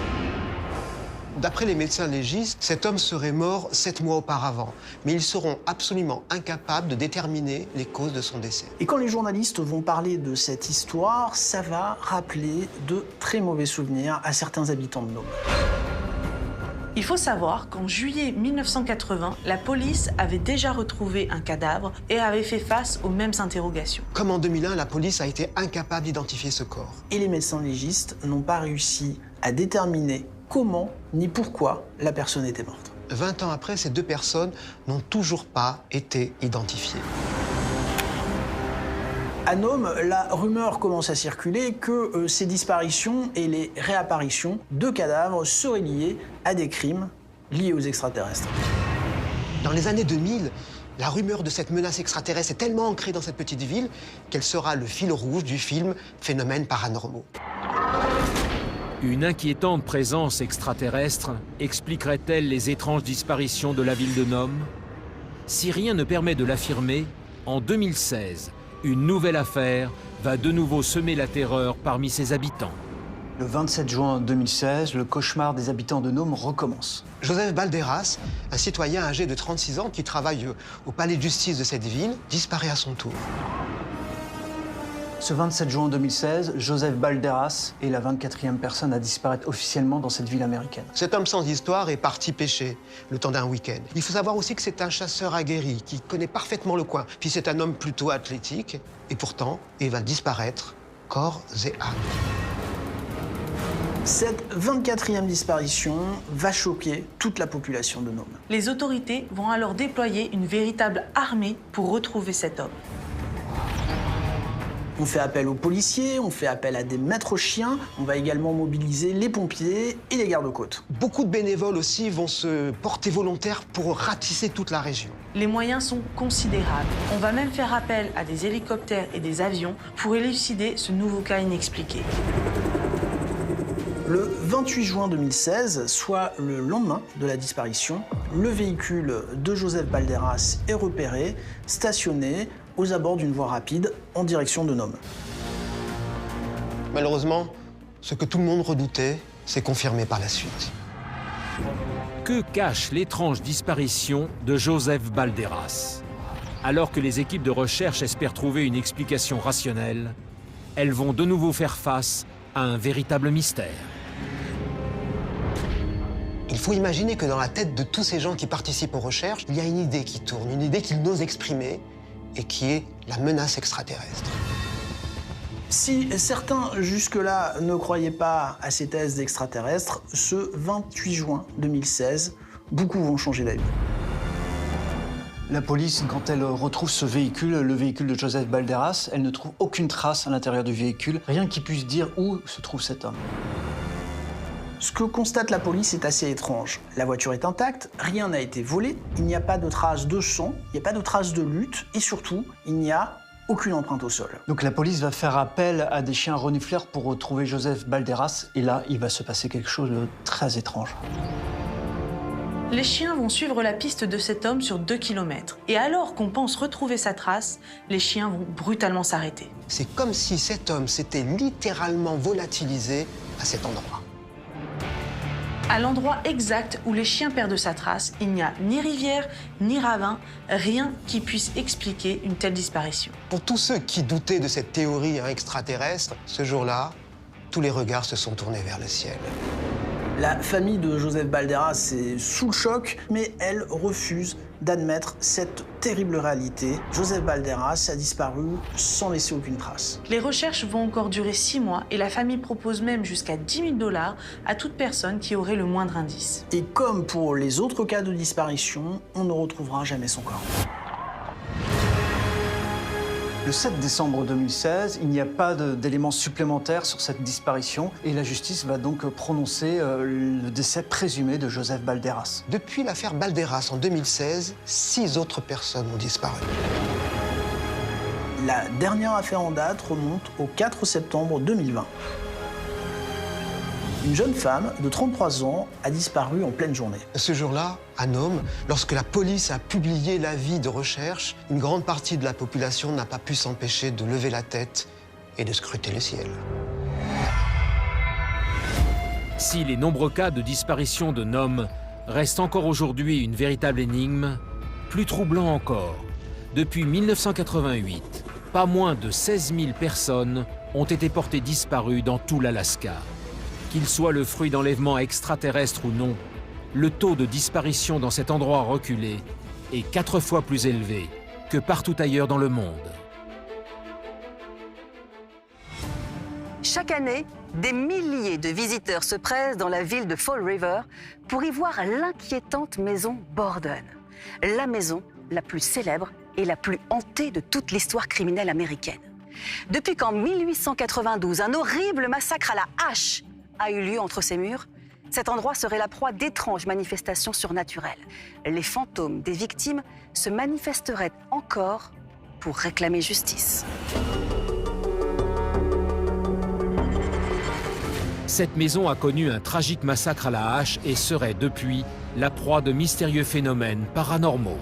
[SPEAKER 12] D'après les médecins légistes, cet homme serait mort 7 mois auparavant, mais ils seront absolument incapables de déterminer les causes de son décès.
[SPEAKER 3] Et quand les journalistes vont parler de cette histoire, ça va rappeler de très mauvais souvenirs à certains habitants de Nome.
[SPEAKER 10] Il faut savoir qu'en juillet 1980, la police avait déjà retrouvé un cadavre et avait fait face aux mêmes interrogations.
[SPEAKER 12] Comme en 2001, la police a été incapable d'identifier ce corps.
[SPEAKER 3] Et les médecins légistes n'ont pas réussi à déterminer comment ni pourquoi la personne était morte.
[SPEAKER 12] 20 ans après, ces deux personnes n'ont toujours pas été identifiées.
[SPEAKER 3] À Nome, la rumeur commence à circuler que ces disparitions et les réapparitions de cadavres seraient liées à des crimes liés aux extraterrestres.
[SPEAKER 12] Dans les années 2000, la rumeur de cette menace extraterrestre est tellement ancrée dans cette petite ville qu'elle sera le fil rouge du film Phénomènes paranormaux.
[SPEAKER 1] Une inquiétante présence extraterrestre expliquerait-elle les étranges disparitions de la ville de Nome? Si rien ne permet de l'affirmer, en 2016, une nouvelle affaire va de nouveau semer la terreur parmi ses habitants.
[SPEAKER 11] Le 27 juin 2016, le cauchemar des habitants de Nome recommence.
[SPEAKER 12] Joseph Balderas, un citoyen âgé de 36 ans qui travaille au palais de justice de cette ville, disparaît à son tour.
[SPEAKER 11] Ce 27 juin 2016, Joseph Balderas est la 24e personne à disparaître officiellement dans cette ville américaine.
[SPEAKER 12] Cet homme sans histoire est parti pêcher le temps d'un week-end. Il faut savoir aussi que c'est un chasseur aguerri qui connaît parfaitement le coin. Puis c'est un homme plutôt athlétique et pourtant, il va disparaître corps et âme.
[SPEAKER 3] Cette 24e disparition va choquer toute la population de Nome.
[SPEAKER 10] Les autorités vont alors déployer une véritable armée pour retrouver cet homme.
[SPEAKER 3] On fait appel aux policiers, on fait appel à des maîtres chiens, on va également mobiliser les pompiers et les gardes-côtes.
[SPEAKER 12] Beaucoup de bénévoles aussi vont se porter volontaires pour ratisser toute la région.
[SPEAKER 10] Les moyens sont considérables. On va même faire appel à des hélicoptères et des avions pour élucider ce nouveau cas inexpliqué.
[SPEAKER 3] Le 28 juin 2016, soit le lendemain de la disparition, le véhicule de Joseph Balderas est repéré, stationné aux abords d'une voie rapide en direction de Nome.
[SPEAKER 12] Malheureusement, Ce que tout le monde redoutait s'est confirmé par la suite.
[SPEAKER 1] Que cache l'étrange disparition de Joseph Balderas? Alors que les équipes de recherche espèrent trouver une explication rationnelle, elles vont de nouveau faire face à un véritable mystère.
[SPEAKER 12] Il faut imaginer que dans la tête de tous ces gens qui participent aux recherches, il y a une idée qui tourne, une idée qu'ils n'osent exprimer, et qui est la menace extraterrestre.
[SPEAKER 3] Si certains jusque-là ne croyaient pas à ces thèses d'extraterrestres, ce 28 juin 2016, beaucoup vont changer d'avis.
[SPEAKER 11] La police, quand elle retrouve ce véhicule, le véhicule de Joseph Balderas, elle ne trouve aucune trace à l'intérieur du véhicule, rien qui puisse dire où se trouve cet homme.
[SPEAKER 3] Ce que constate la police est assez étrange. La voiture est intacte, rien n'a été volé, il n'y a pas de traces de sang, il n'y a pas de traces de lutte, et surtout, il n'y a aucune empreinte au sol.
[SPEAKER 11] Donc la police va faire appel à des chiens renifleurs pour retrouver Joseph Balderas, et là, il va se passer quelque chose de très étrange.
[SPEAKER 10] Les chiens vont suivre la piste de cet homme sur 2 km. Et alors qu'on pense retrouver sa trace, les chiens vont brutalement s'arrêter.
[SPEAKER 12] C'est comme si cet homme s'était littéralement volatilisé à cet endroit.
[SPEAKER 10] À l'endroit exact où les chiens perdent sa trace, il n'y a ni rivière, ni ravin, rien qui puisse expliquer une telle disparition.
[SPEAKER 12] Pour tous ceux qui doutaient de cette théorie extraterrestre, ce jour-là, tous les regards se sont tournés vers le ciel.
[SPEAKER 3] La famille de Joseph Balderas est sous le choc, mais elle refuse d'admettre cette terrible réalité. Joseph Balderas a disparu sans laisser aucune trace.
[SPEAKER 10] Les recherches vont encore durer 6 mois et la famille propose même jusqu'à 10 000 $ à toute personne qui aurait le moindre indice.
[SPEAKER 3] Et comme pour les autres cas de disparition, on ne retrouvera jamais son corps.
[SPEAKER 11] Le 7 décembre 2016, il n'y a pas d'éléments supplémentaires sur cette disparition et la justice va donc prononcer le décès présumé de Joseph Balderas.
[SPEAKER 12] Depuis l'affaire Balderas en 2016, 6 autres personnes ont disparu.
[SPEAKER 3] La dernière affaire en date remonte au 4 septembre 2020. Une jeune femme de 33 ans a disparu en pleine journée.
[SPEAKER 12] Ce jour-là, à Nome, lorsque la police a publié l'avis de recherche, une grande partie de la population n'a pas pu s'empêcher de lever la tête et de scruter le ciel.
[SPEAKER 1] Si les nombreux cas de disparition de Nome restent encore aujourd'hui une véritable énigme, plus troublant encore, depuis 1988, pas moins de 16 000 personnes ont été portées disparues dans tout l'Alaska. Qu'il soit le fruit d'enlèvements extraterrestres ou non, le taux de disparition dans cet endroit reculé est 4 fois plus élevé que partout ailleurs dans le monde.
[SPEAKER 7] Chaque année, des milliers de visiteurs se pressent dans la ville de Fall River pour y voir l'inquiétante maison Borden, la maison la plus célèbre et la plus hantée de toute l'histoire criminelle américaine. Depuis qu'en 1892, un horrible massacre à la hache a eu lieu entre ces murs, cet endroit serait la proie d'étranges manifestations surnaturelles. Les fantômes des victimes se manifesteraient encore pour réclamer justice.
[SPEAKER 1] Cette maison a connu un tragique massacre à la hache et serait depuis la proie de mystérieux phénomènes paranormaux.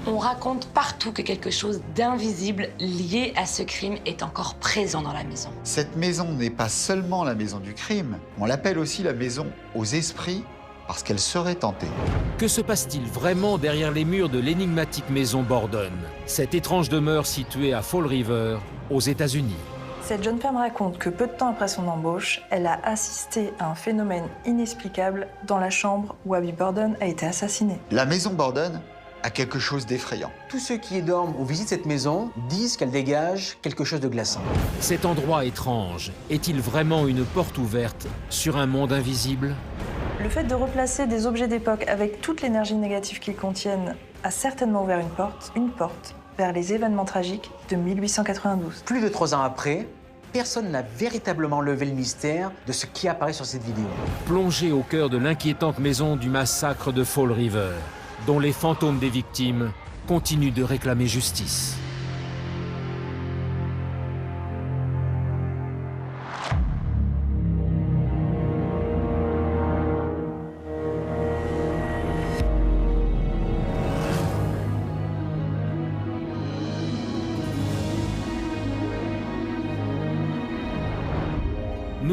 [SPEAKER 2] On raconte partout que quelque chose d'invisible lié à ce crime est encore présent dans la maison.
[SPEAKER 4] Cette maison n'est pas seulement la maison du crime, on l'appelle aussi la maison aux esprits parce qu'elle serait hantée.
[SPEAKER 1] Que se passe-t-il vraiment derrière les murs de l'énigmatique maison Borden, cette étrange demeure située à Fall River, aux États-Unis?
[SPEAKER 14] Cette jeune femme raconte que peu de temps après son embauche, elle a assisté à un phénomène inexplicable dans la chambre où Abby Borden a été assassinée.
[SPEAKER 4] La maison Borden a quelque chose d'effrayant.
[SPEAKER 15] Tous ceux qui y dorment ou visitent cette maison disent qu'elle dégage quelque chose de glaçant.
[SPEAKER 1] Cet endroit étrange est-il vraiment une porte ouverte sur un monde invisible?
[SPEAKER 14] Le fait de replacer des objets d'époque avec toute l'énergie négative qu'ils contiennent a certainement ouvert une porte vers les événements tragiques de 1892.
[SPEAKER 15] Plus de 3 ans après, personne n'a véritablement levé le mystère de ce qui apparaît sur cette vidéo.
[SPEAKER 1] Plongé au cœur de l'inquiétante maison du massacre de Fall River, dont les fantômes des victimes continuent de réclamer justice.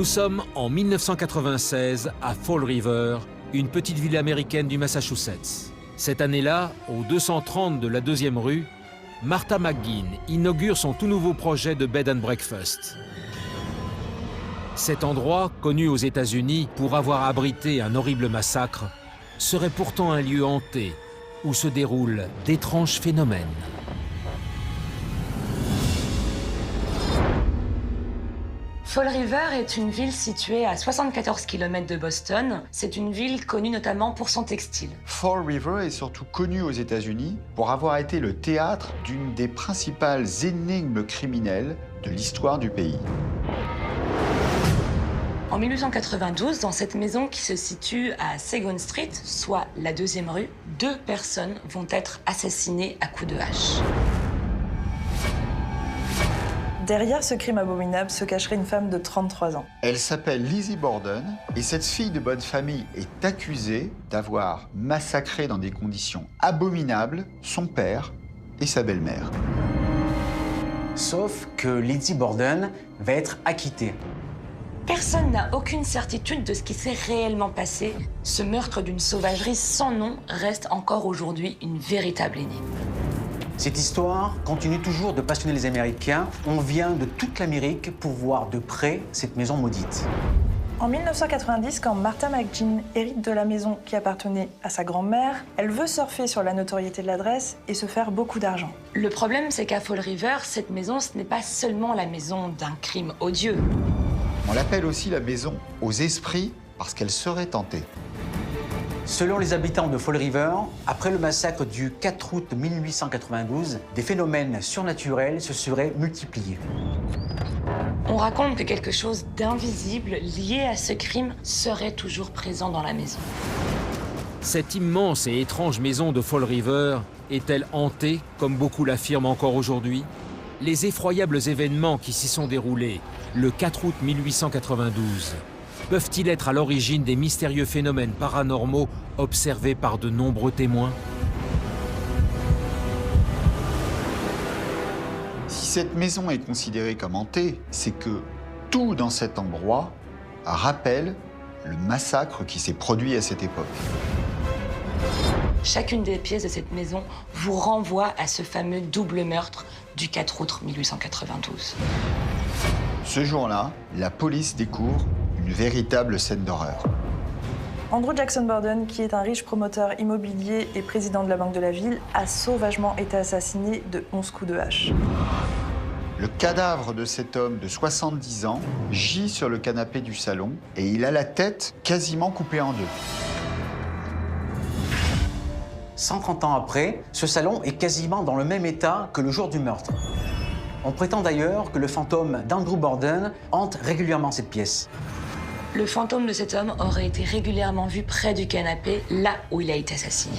[SPEAKER 1] Nous sommes en 1996 à Fall River, une petite ville américaine du Massachusetts. Cette année-là, au 230 de la 2e rue, Martha McGinn inaugure son tout nouveau projet de bed and breakfast. Cet endroit, connu aux États-Unis pour avoir abrité un horrible massacre, serait pourtant un lieu hanté où se déroulent d'étranges phénomènes.
[SPEAKER 2] Fall River est une ville située à 74 km de Boston. C'est une ville connue notamment pour son textile.
[SPEAKER 4] Fall River est surtout connu aux États-Unis pour avoir été le théâtre d'une des principales énigmes criminelles de l'histoire du pays.
[SPEAKER 2] En 1892, dans cette maison qui se situe à Second Street, soit la 2e rue, 2 personnes vont être assassinées à coups de hache.
[SPEAKER 14] Derrière ce crime abominable se cacherait une femme de 33 ans.
[SPEAKER 4] Elle s'appelle Lizzie Borden et cette fille de bonne famille est accusée d'avoir massacré dans des conditions abominables son père et sa belle-mère.
[SPEAKER 15] Sauf que Lizzie Borden va être acquittée.
[SPEAKER 2] Personne n'a aucune certitude de ce qui s'est réellement passé. Ce meurtre d'une sauvagerie sans nom reste encore aujourd'hui une véritable énigme.
[SPEAKER 15] Cette histoire continue toujours de passionner les Américains. On vient de toute l'Amérique pour voir de près cette maison maudite.
[SPEAKER 14] En 1990, quand Martha McGinn hérite de la maison qui appartenait à sa grand-mère, elle veut surfer sur la notoriété de l'adresse et se faire beaucoup d'argent.
[SPEAKER 2] Le problème, c'est qu'à Fall River, cette maison, ce n'est pas seulement la maison d'un crime odieux.
[SPEAKER 4] On l'appelle aussi la maison aux esprits parce qu'elle serait tentée.
[SPEAKER 15] Selon les habitants de Fall River, après le massacre du 4 août 1892, des phénomènes surnaturels se seraient multipliés.
[SPEAKER 2] On raconte que quelque chose d'invisible lié à ce crime serait toujours présent dans la maison.
[SPEAKER 1] Cette immense et étrange maison de Fall River est-elle hantée, comme beaucoup l'affirment encore aujourd'hui? Les effroyables événements qui s'y sont déroulés le 4 août 1892 peuvent-ils être à l'origine des mystérieux phénomènes paranormaux observés par de nombreux témoins?
[SPEAKER 4] Si cette maison est considérée comme hantée, c'est que tout dans cet endroit rappelle le massacre qui s'est produit à cette époque.
[SPEAKER 2] Chacune des pièces de cette maison vous renvoie à ce fameux double meurtre du 4 août 1892.
[SPEAKER 4] Ce jour-là, la police découvre une véritable scène d'horreur.
[SPEAKER 14] Andrew Jackson Borden, qui est un riche promoteur immobilier et président de la Banque de la Ville, a sauvagement été assassiné de 11 coups de hache.
[SPEAKER 4] Le cadavre de cet homme de 70 ans gît sur le canapé du salon et il a la tête quasiment coupée en deux.
[SPEAKER 15] 130 ans après, ce salon est quasiment dans le même état que le jour du meurtre. On prétend d'ailleurs que le fantôme d'Andrew Borden hante régulièrement cette pièce.
[SPEAKER 2] Le fantôme de cet homme aurait été régulièrement vu près du canapé, là où il a été assassiné.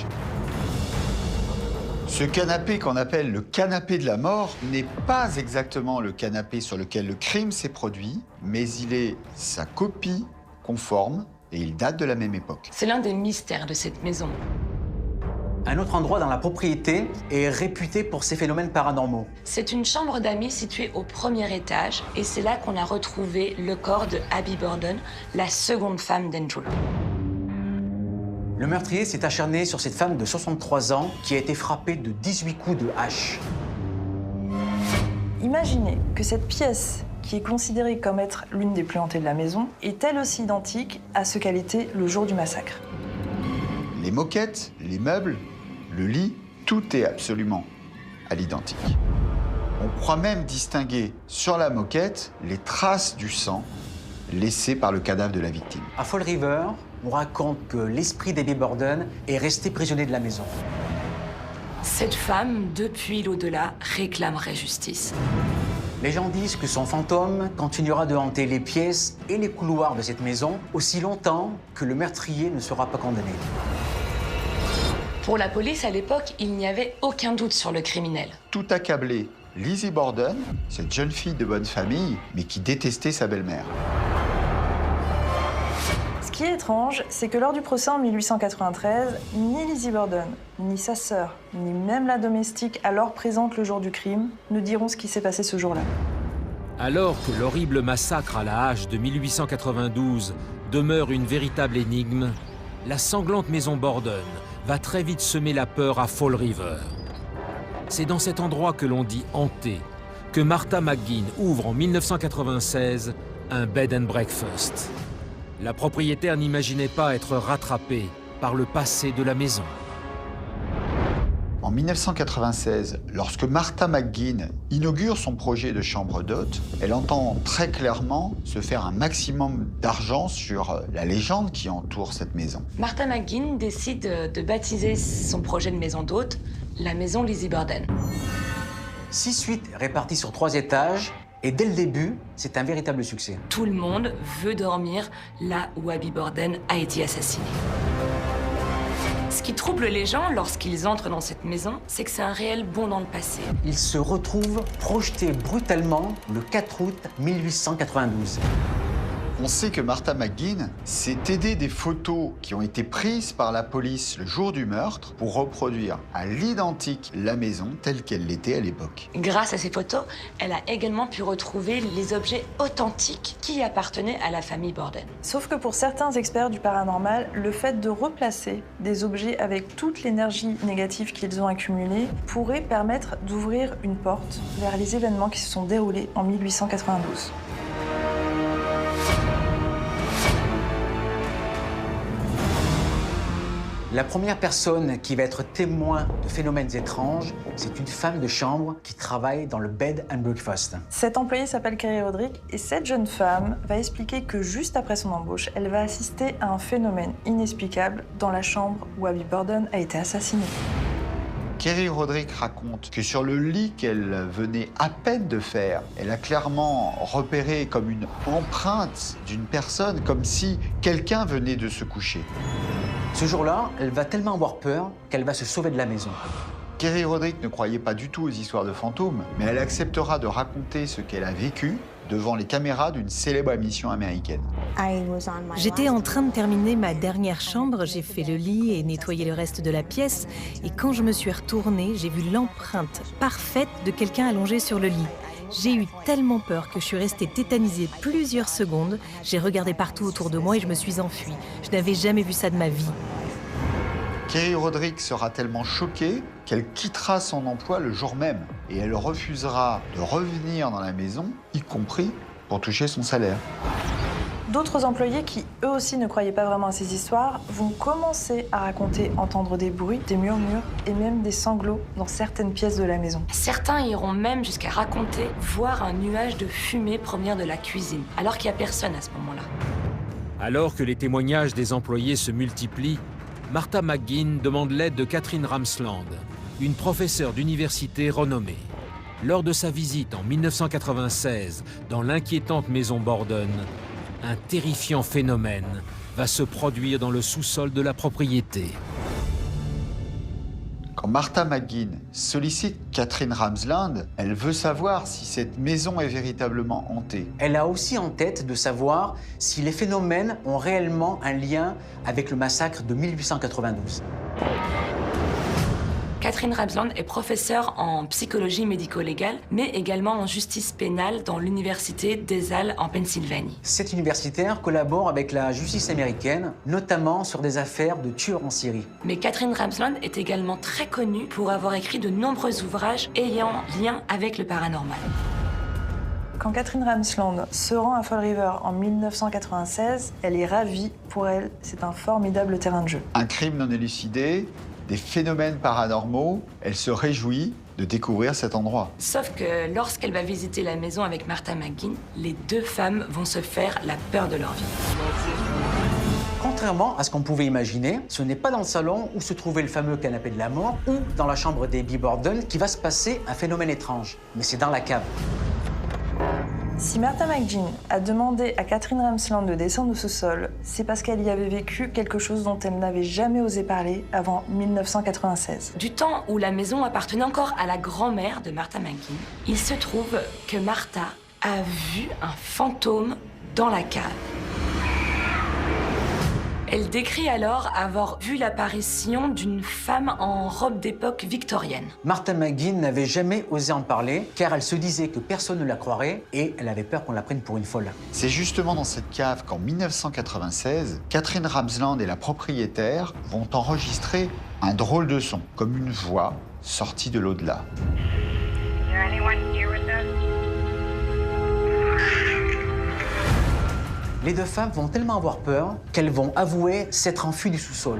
[SPEAKER 4] Ce canapé qu'on appelle le canapé de la mort n'est pas exactement le canapé sur lequel le crime s'est produit, mais il est sa copie conforme et il date de la même époque.
[SPEAKER 2] C'est l'un des mystères de cette maison.
[SPEAKER 15] Un autre endroit dans la propriété est réputé pour ses phénomènes paranormaux.
[SPEAKER 2] C'est une chambre d'amis située au 1er étage et c'est là qu'on a retrouvé le corps de Abby Borden, la seconde femme d'Andrew.
[SPEAKER 15] Le meurtrier s'est acharné sur cette femme de 63 ans qui a été frappée de 18 coups de hache.
[SPEAKER 14] Imaginez que cette pièce, qui est considérée comme être l'une des plus hantées de la maison, est elle aussi identique à ce qu'elle était le jour du massacre.
[SPEAKER 4] Les moquettes, les meubles, le lit, tout est absolument à l'identique. On croit même distinguer sur la moquette les traces du sang laissées par le cadavre de la victime.
[SPEAKER 15] À Fall River, on raconte que l'esprit d'Abby Borden est resté prisonnier de la maison.
[SPEAKER 2] Cette femme, depuis l'au-delà, réclamerait justice.
[SPEAKER 15] Les gens disent que son fantôme continuera de hanter les pièces et les couloirs de cette maison aussi longtemps que le meurtrier ne sera pas condamné.
[SPEAKER 2] Pour la police, à l'époque, il n'y avait aucun doute sur le criminel.
[SPEAKER 4] Tout accablé, Lizzie Borden, cette jeune fille de bonne famille, mais qui détestait sa belle-mère.
[SPEAKER 14] Ce qui est étrange, c'est que lors du procès en 1893, ni Lizzie Borden, ni sa sœur, ni même la domestique alors présente le jour du crime ne diront ce qui s'est passé ce jour-là.
[SPEAKER 1] Alors que l'horrible massacre à la hache de 1892 demeure une véritable énigme, la sanglante maison Borden va très vite semer la peur à Fall River. C'est dans cet endroit que l'on dit hanté que Martha McGinn ouvre en 1996 un bed and breakfast. La propriétaire n'imaginait pas être rattrapée par le passé de la maison.
[SPEAKER 4] En 1996, lorsque Martha McGinn inaugure son projet de chambre d'hôte, elle entend très clairement se faire un maximum d'argent sur la légende qui entoure cette maison.
[SPEAKER 2] Martha McGinn décide de baptiser son projet de maison d'hôte la maison Lizzie Borden.
[SPEAKER 15] 6 suites réparties sur 3 étages, et dès le début, c'est un véritable succès.
[SPEAKER 2] Tout le monde veut dormir là où Abby Borden a été assassinée. Ce qui trouble les gens lorsqu'ils entrent dans cette maison, c'est que c'est un réel bond dans le passé.
[SPEAKER 15] Ils se retrouvent projetés brutalement le 4 août 1892.
[SPEAKER 4] On sait que Martha McGinn s'est aidée des photos qui ont été prises par la police le jour du meurtre pour reproduire à l'identique la maison telle qu'elle l'était à l'époque.
[SPEAKER 2] Grâce à ces photos, elle a également pu retrouver les objets authentiques qui appartenaient à la famille Borden.
[SPEAKER 14] Sauf que pour certains experts du paranormal, le fait de replacer des objets avec toute l'énergie négative qu'ils ont accumulée pourrait permettre d'ouvrir une porte vers les événements qui se sont déroulés en 1892.
[SPEAKER 15] La première personne qui va être témoin de phénomènes étranges, c'est une femme de chambre qui travaille dans le bed and breakfast.
[SPEAKER 14] Cette employée s'appelle Kerry Roderick et cette jeune femme va expliquer que juste après son embauche, elle va assister à un phénomène inexplicable dans la chambre où Abby Borden a été assassinée.
[SPEAKER 4] Kerry Roderick raconte que sur le lit qu'elle venait à peine de faire, elle a clairement repéré comme une empreinte d'une personne, comme si quelqu'un venait de se coucher.
[SPEAKER 15] Ce jour-là, elle va tellement avoir peur qu'elle va se sauver de la maison.
[SPEAKER 4] Kerry Roderick ne croyait pas du tout aux histoires de fantômes, mais elle acceptera de raconter ce qu'elle a vécu devant les caméras d'une célèbre émission américaine.
[SPEAKER 16] J'étais en train de terminer ma dernière chambre, j'ai fait le lit et nettoyé le reste de la pièce, et quand je me suis retournée, j'ai vu l'empreinte parfaite de quelqu'un allongé sur le lit. J'ai eu tellement peur que je suis restée tétanisée plusieurs secondes. J'ai regardé partout autour de moi et je me suis enfuie. Je n'avais jamais vu ça de ma vie.
[SPEAKER 4] Kerry Roderick sera tellement choquée qu'elle quittera son emploi le jour même et elle refusera de revenir dans la maison, y compris pour toucher son salaire.
[SPEAKER 14] D'autres employés qui, eux aussi, ne croyaient pas vraiment à ces histoires, vont commencer à raconter entendre des bruits, des murmures et même des sanglots dans certaines pièces de la maison.
[SPEAKER 2] Certains iront même jusqu'à raconter voir un nuage de fumée provenir de la cuisine, alors qu'il n'y a personne à ce moment-là.
[SPEAKER 1] Alors que les témoignages des employés se multiplient, Martha McGinn demande l'aide de Catherine Ramsland, une professeure d'université renommée. Lors de sa visite en 1996 dans l'inquiétante maison Borden, un terrifiant phénomène va se produire dans le sous-sol de la propriété.
[SPEAKER 4] Quand Martha McGinn sollicite Catherine Ramsland, elle veut savoir si cette maison est véritablement hantée.
[SPEAKER 15] Elle a aussi en tête de savoir si les phénomènes ont réellement un lien avec le massacre de 1892.
[SPEAKER 2] Catherine Ramsland est professeure en psychologie médico-légale, mais également en justice pénale dans l'université d'ESAL en Pennsylvanie.
[SPEAKER 15] Cette universitaire collabore avec la justice américaine, notamment sur des affaires de tueurs en série.
[SPEAKER 2] Mais Catherine Ramsland est également très connue pour avoir écrit de nombreux ouvrages ayant lien avec le paranormal.
[SPEAKER 14] Quand Catherine Ramsland se rend à Fall River en 1996, elle est ravie. Pour elle, c'est un formidable terrain de jeu.
[SPEAKER 4] Un crime non élucidé, des phénomènes paranormaux, elle se réjouit de découvrir cet endroit.
[SPEAKER 2] Sauf que lorsqu'elle va visiter la maison avec Martha McGinn, les deux femmes vont se faire la peur de leur vie.
[SPEAKER 15] Contrairement à ce qu'on pouvait imaginer, ce n'est pas dans le salon où se trouvait le fameux canapé de la mort ou dans la chambre d'Abby Borden qui va se passer un phénomène étrange, mais c'est dans la cave.
[SPEAKER 14] Si Martha McGinn a demandé à Catherine Ramsland de descendre au sous-sol, c'est parce qu'elle y avait vécu quelque chose dont elle n'avait jamais osé parler avant 1996.
[SPEAKER 2] Du temps où la maison appartenait encore à la grand-mère de Martha McGinn, il se trouve que Martha a vu un fantôme dans la cave. Elle décrit alors avoir vu l'apparition d'une femme en robe d'époque victorienne.
[SPEAKER 15] Martha McGee n'avait jamais osé en parler car elle se disait que personne ne la croirait et elle avait peur qu'on la prenne pour une folle.
[SPEAKER 4] C'est justement dans cette cave qu'en 1996, Catherine Ramsland et la propriétaire vont enregistrer un drôle de son, comme une voix sortie de l'au-delà.
[SPEAKER 15] Les deux femmes vont tellement avoir peur qu'elles vont avouer s'être enfuies du sous-sol.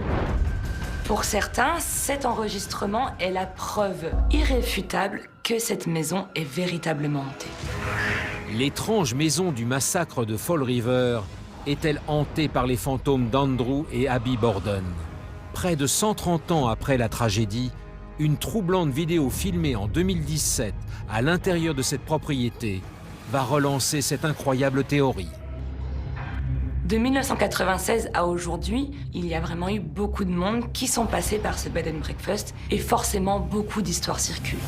[SPEAKER 2] Pour certains, cet enregistrement est la preuve irréfutable que cette maison est véritablement hantée.
[SPEAKER 1] L'étrange maison du massacre de Fall River est-elle hantée par les fantômes d'Andrew et Abby Borden? Près de 130 ans après la tragédie, une troublante vidéo filmée en 2017 à l'intérieur de cette propriété va relancer cette incroyable théorie.
[SPEAKER 2] De 1996 à aujourd'hui, il y a vraiment eu beaucoup de monde qui sont passés par ce bed and breakfast et forcément beaucoup d'histoires circulent.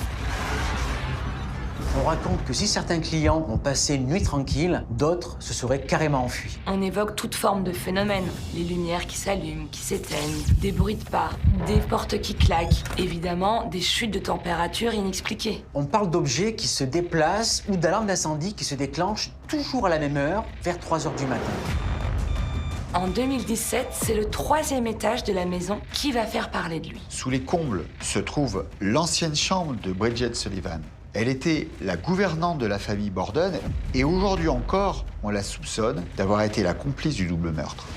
[SPEAKER 15] On raconte que si certains clients ont passé une nuit tranquille, d'autres se seraient carrément enfuis.
[SPEAKER 2] On évoque toute forme de phénomènes. Les lumières qui s'allument, qui s'éteignent, des bruits de pas, des portes qui claquent, évidemment des chutes de température inexpliquées.
[SPEAKER 15] On parle d'objets qui se déplacent ou d'alarmes d'incendie qui se déclenchent toujours à la même heure, vers 3 heures du matin.
[SPEAKER 2] En 2017, c'est le 3e étage de la maison qui va faire parler de lui.
[SPEAKER 4] Sous les combles se trouve l'ancienne chambre de Bridget Sullivan. Elle était la gouvernante de la famille Borden et aujourd'hui encore, on la soupçonne d'avoir été la complice du double meurtre.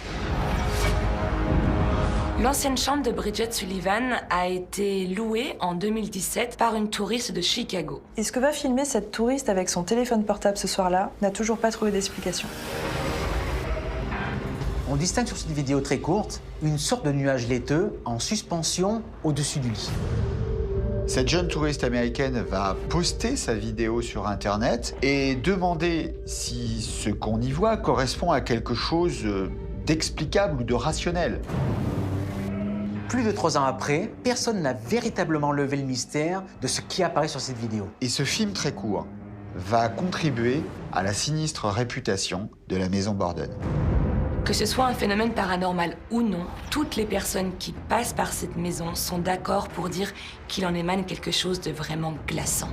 [SPEAKER 2] L'ancienne chambre de Bridget Sullivan a été louée en 2017 par une touriste de Chicago.
[SPEAKER 14] Et ce que va filmer cette touriste avec son téléphone portable ce soir-là n'a toujours pas trouvé d'explication.
[SPEAKER 15] On distingue sur cette vidéo très courte une sorte de nuage laiteux en suspension au-dessus du lit.
[SPEAKER 4] Cette jeune touriste américaine va poster sa vidéo sur Internet et demander si ce qu'on y voit correspond à quelque chose d'explicable ou de rationnel.
[SPEAKER 15] Plus de 3 ans après, personne n'a véritablement levé le mystère de ce qui apparaît sur cette vidéo.
[SPEAKER 4] Et ce film très court va contribuer à la sinistre réputation de la maison Borden.
[SPEAKER 2] Que ce soit un phénomène paranormal ou non, toutes les personnes qui passent par cette maison sont d'accord pour dire qu'il en émane quelque chose de vraiment glaçant.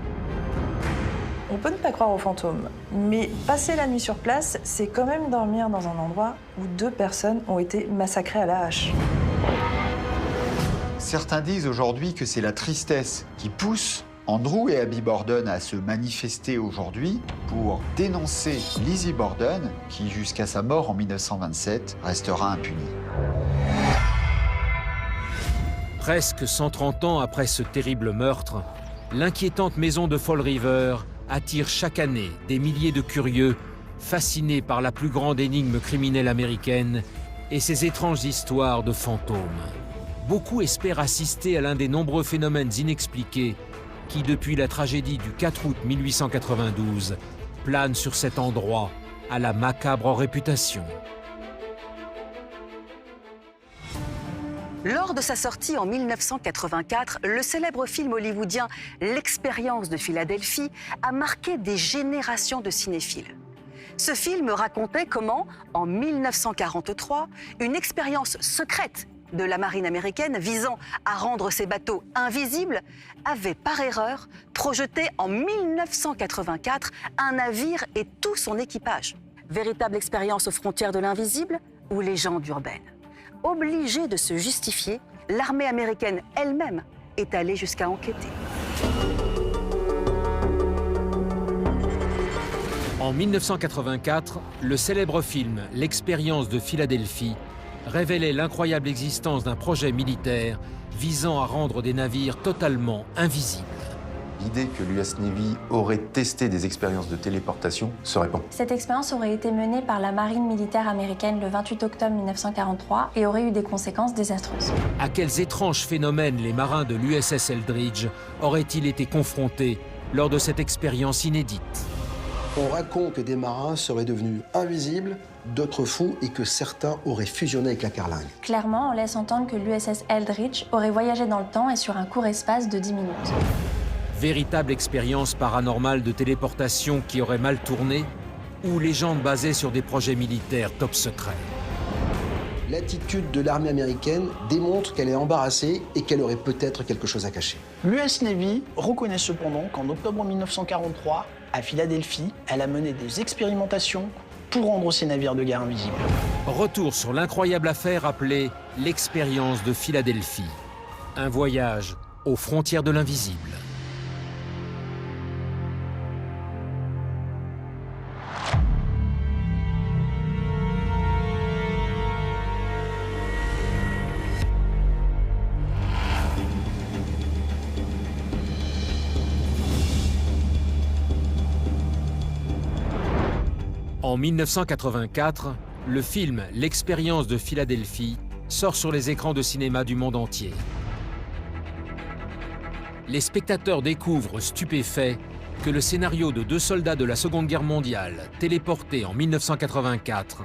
[SPEAKER 14] On peut ne pas croire aux fantômes, mais passer la nuit sur place, c'est quand même dormir dans un endroit où 2 personnes ont été massacrées à la hache.
[SPEAKER 4] Certains disent aujourd'hui que c'est la tristesse qui pousse Andrew et Abby Borden à se manifester aujourd'hui pour dénoncer Lizzie Borden, qui jusqu'à sa mort en 1927 restera impunie.
[SPEAKER 1] Presque 130 ans après ce terrible meurtre, l'inquiétante maison de Fall River attire chaque année des milliers de curieux fascinés par la plus grande énigme criminelle américaine et ses étranges histoires de fantômes. Beaucoup espèrent assister à l'un des nombreux phénomènes inexpliqués qui, depuis la tragédie du 4 août 1892, plane sur cet endroit à la macabre réputation.
[SPEAKER 7] Lors de sa sortie en 1984, le célèbre film hollywoodien L'Expérience de Philadelphie a marqué des générations de cinéphiles. Ce film racontait comment, en 1943, une expérience secrète de la marine américaine visant à rendre ses bateaux invisibles avait par erreur projeté en 1984 un navire et tout son équipage. Véritable expérience aux frontières de l'invisible ou légende urbaine? Obligée de se justifier, l'armée américaine elle-même est allée jusqu'à enquêter.
[SPEAKER 1] En 1984, le célèbre film L'Expérience de Philadelphie révélait l'incroyable existence d'un projet militaire visant à rendre des navires totalement invisibles.
[SPEAKER 17] L'idée que l'US Navy aurait testé des expériences de téléportation se répand.
[SPEAKER 5] Cette expérience aurait été menée par la marine militaire américaine le 28 octobre 1943 et aurait eu des conséquences désastreuses.
[SPEAKER 1] À quels étranges phénomènes les marins de l'USS Eldridge auraient-ils été confrontés lors de cette expérience inédite?
[SPEAKER 18] On raconte que des marins seraient devenus invisibles, d'autres fous et que certains auraient fusionné avec la carlingue.
[SPEAKER 5] Clairement, on laisse entendre que l'USS Eldridge aurait voyagé dans le temps et sur un court espace de 10 minutes.
[SPEAKER 1] Véritable expérience paranormale de téléportation qui aurait mal tourné ou légende basée sur des projets militaires top secrets?
[SPEAKER 18] L'attitude de l'armée américaine démontre qu'elle est embarrassée et qu'elle aurait peut-être quelque chose à cacher.
[SPEAKER 3] L'US Navy reconnaît cependant qu'en octobre 1943, à Philadelphie, elle a mené des expérimentations pour rendre ses navires de guerre invisibles.
[SPEAKER 1] Retour sur l'incroyable affaire appelée l'expérience de Philadelphie. Un voyage aux frontières de l'invisible. En 1984, le film L'expérience de Philadelphie sort sur les écrans de cinéma du monde entier. Les spectateurs découvrent stupéfaits que le scénario de 2 soldats de la Seconde Guerre mondiale, téléportés en 1984,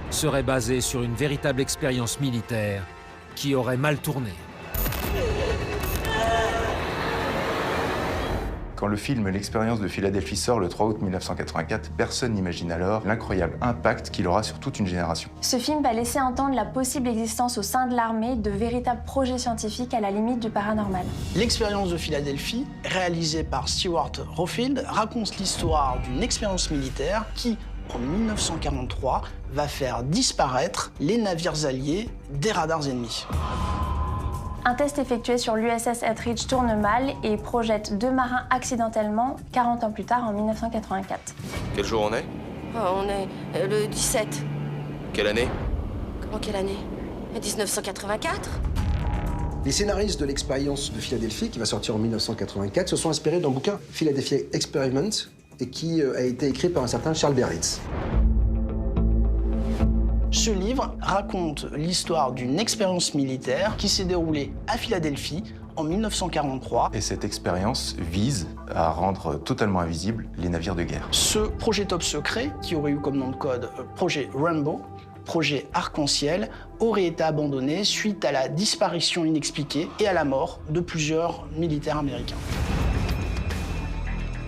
[SPEAKER 1] serait basé sur une véritable expérience militaire qui aurait mal tourné.
[SPEAKER 17] Quand le film L'expérience de Philadelphie sort le 3 août 1984, personne n'imagine alors l'incroyable impact qu'il aura sur toute une génération.
[SPEAKER 5] Ce film va laisser entendre la possible existence au sein de l'armée de véritables projets scientifiques à la limite du paranormal.
[SPEAKER 3] L'expérience de Philadelphie, réalisée par Stewart Rhofield, raconte l'histoire d'une expérience militaire qui, en 1943, va faire disparaître les navires alliés des radars ennemis.
[SPEAKER 5] Un test effectué sur l'USS Eldridge tourne mal et projette 2 marins accidentellement 40 ans plus tard, en 1984.
[SPEAKER 19] Quel jour on est?
[SPEAKER 20] On est le 17.
[SPEAKER 19] Quelle année?
[SPEAKER 20] Comment quelle année? 1984.
[SPEAKER 18] Les scénaristes de l'expérience de Philadelphie, qui va sortir en 1984, se sont inspirés d'un bouquin, Philadelphia Experiment, et qui a été écrit par un certain Charles Berlitz.
[SPEAKER 3] Ce livre raconte l'histoire d'une expérience militaire qui s'est déroulée à Philadelphie en 1943.
[SPEAKER 17] Et cette expérience vise à rendre totalement invisibles les navires de guerre.
[SPEAKER 3] Ce projet top secret, qui aurait eu comme nom de code projet Rainbow, projet Arc-en-Ciel, aurait été abandonné suite à la disparition inexpliquée et à la mort de plusieurs militaires américains.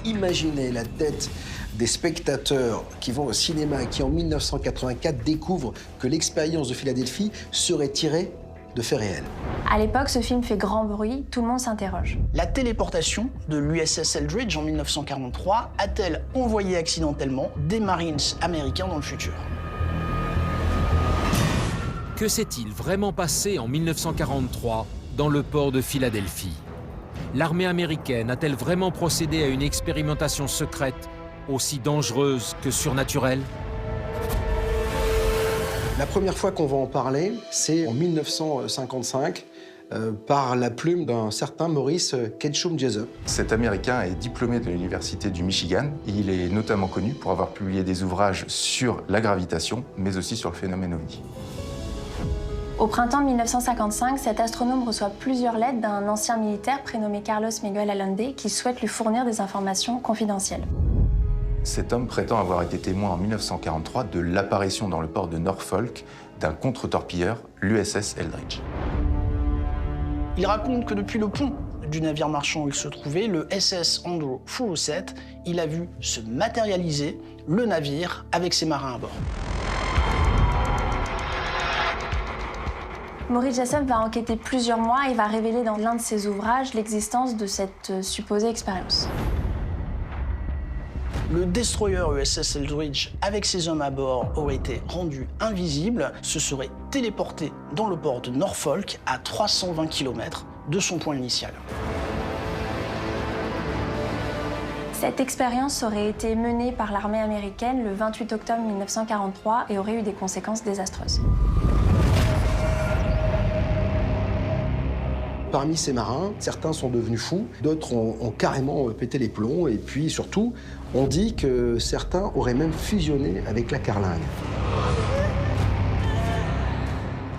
[SPEAKER 18] Imaginez la tête des spectateurs qui vont au cinéma et qui, en 1984, découvrent que l'expérience de Philadelphie serait tirée de faits réels.
[SPEAKER 5] À l'époque, ce film fait grand bruit, tout le monde s'interroge.
[SPEAKER 3] La téléportation de l'USS Eldridge en 1943 a-t-elle envoyé accidentellement des Marines américains dans le futur?
[SPEAKER 1] Que s'est-il vraiment passé en 1943 dans le port de Philadelphie? L'armée américaine a-t-elle vraiment procédé à une expérimentation secrète aussi dangereuse que surnaturelle?
[SPEAKER 18] La première fois qu'on va en parler, c'est en 1955, par la plume d'un certain Maurice Ketchum Jessup.
[SPEAKER 17] Cet Américain est diplômé de l'Université du Michigan. Il est notamment connu pour avoir publié des ouvrages sur la gravitation, mais aussi sur le phénomène OVNI.
[SPEAKER 5] Au printemps 1955, cet astronome reçoit plusieurs lettres d'un ancien militaire prénommé Carlos Miguel Allende qui souhaite lui fournir des informations confidentielles.
[SPEAKER 17] Cet homme prétend avoir été témoin en 1943 de l'apparition dans le port de Norfolk d'un contre-torpilleur, l'USS Eldridge.
[SPEAKER 3] Il raconte que depuis le pont du navire marchand où il se trouvait, le SS Andrew 407, il a vu se matérialiser le navire avec ses marins à bord.
[SPEAKER 5] Maurice Jessup va enquêter plusieurs mois et va révéler dans l'un de ses ouvrages l'existence de cette supposée expérience.
[SPEAKER 3] Le destroyer USS Eldridge, avec ses hommes à bord, aurait été rendu invisible, se serait téléporté dans le port de Norfolk à 320 km de son point initial.
[SPEAKER 5] Cette expérience aurait été menée par l'armée américaine le 28 octobre 1943 et aurait eu des conséquences désastreuses.
[SPEAKER 18] Parmi ces marins, certains sont devenus fous, d'autres ont carrément pété les plombs, et puis surtout, on dit que certains auraient même fusionné avec la carlingue.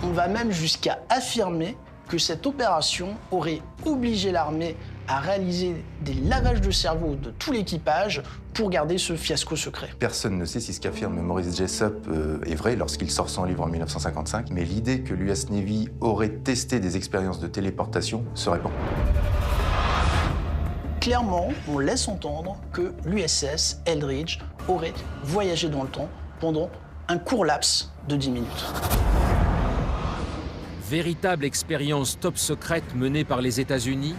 [SPEAKER 3] On va même jusqu'à affirmer que cette opération aurait obligé l'armée à réaliser des lavages de cerveau de tout l'équipage pour garder ce fiasco secret.
[SPEAKER 17] Personne ne sait si ce qu'affirme Maurice Jessup est vrai lorsqu'il sort son livre en 1955, mais l'idée que l'US Navy aurait testé des expériences de téléportation se répand.
[SPEAKER 3] Clairement, on laisse entendre que l'USS Eldridge aurait voyagé dans le temps pendant un court laps de 10 minutes.
[SPEAKER 1] Véritable expérience top secrète menée par les États-Unis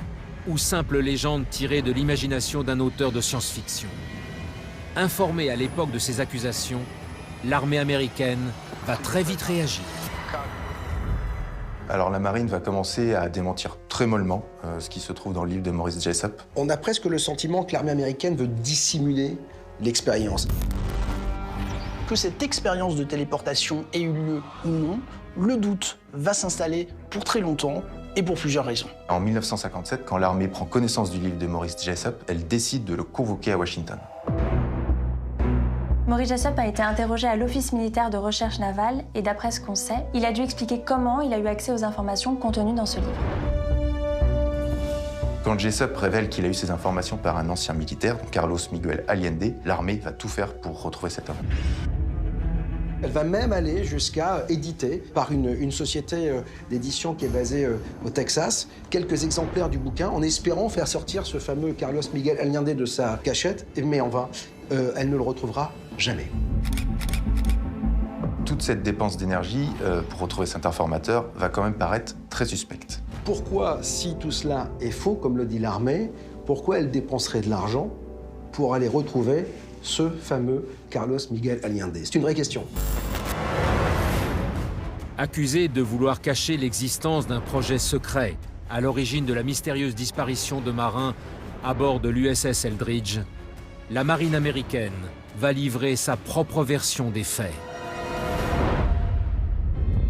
[SPEAKER 1] ou simple légende tirée de l'imagination d'un auteur de science-fiction? Informée à l'époque de ces accusations, l'armée américaine va très vite réagir.
[SPEAKER 17] Alors la marine va commencer à démentir très mollement ce qui se trouve dans le livre de Maurice Jessup.
[SPEAKER 18] On a presque le sentiment que l'armée américaine veut dissimuler l'expérience.
[SPEAKER 3] Que cette expérience de téléportation ait eu lieu ou non, le doute va s'installer pour très longtemps et pour plusieurs raisons.
[SPEAKER 17] En 1957, quand l'armée prend connaissance du livre de Maurice Jessup, elle décide de le convoquer à Washington.
[SPEAKER 5] Maurice Jessup a été interrogé à l'Office militaire de recherche navale et d'après ce qu'on sait, il a dû expliquer comment il a eu accès aux informations contenues dans ce livre.
[SPEAKER 17] Quand Jessup révèle qu'il a eu ces informations par un ancien militaire, Carlos Miguel Allende, l'armée va tout faire pour retrouver cet homme.
[SPEAKER 18] Elle va même aller jusqu'à éditer par une société d'édition qui est basée au Texas quelques exemplaires du bouquin en espérant faire sortir ce fameux Carlos Miguel Allende de sa cachette, mais en vain. Elle ne le retrouvera jamais.
[SPEAKER 17] Toute cette dépense d'énergie pour retrouver cet informateur va quand même paraître très suspecte.
[SPEAKER 18] Pourquoi, si tout cela est faux, comme le dit l'armée, pourquoi elle dépenserait de l'argent pour aller retrouver ce fameux Carlos Miguel Allende? C'est une vraie question.
[SPEAKER 1] Accusé de vouloir cacher l'existence d'un projet secret à l'origine de la mystérieuse disparition de marins à bord de l'USS Eldridge, la marine américaine va livrer sa propre version des faits.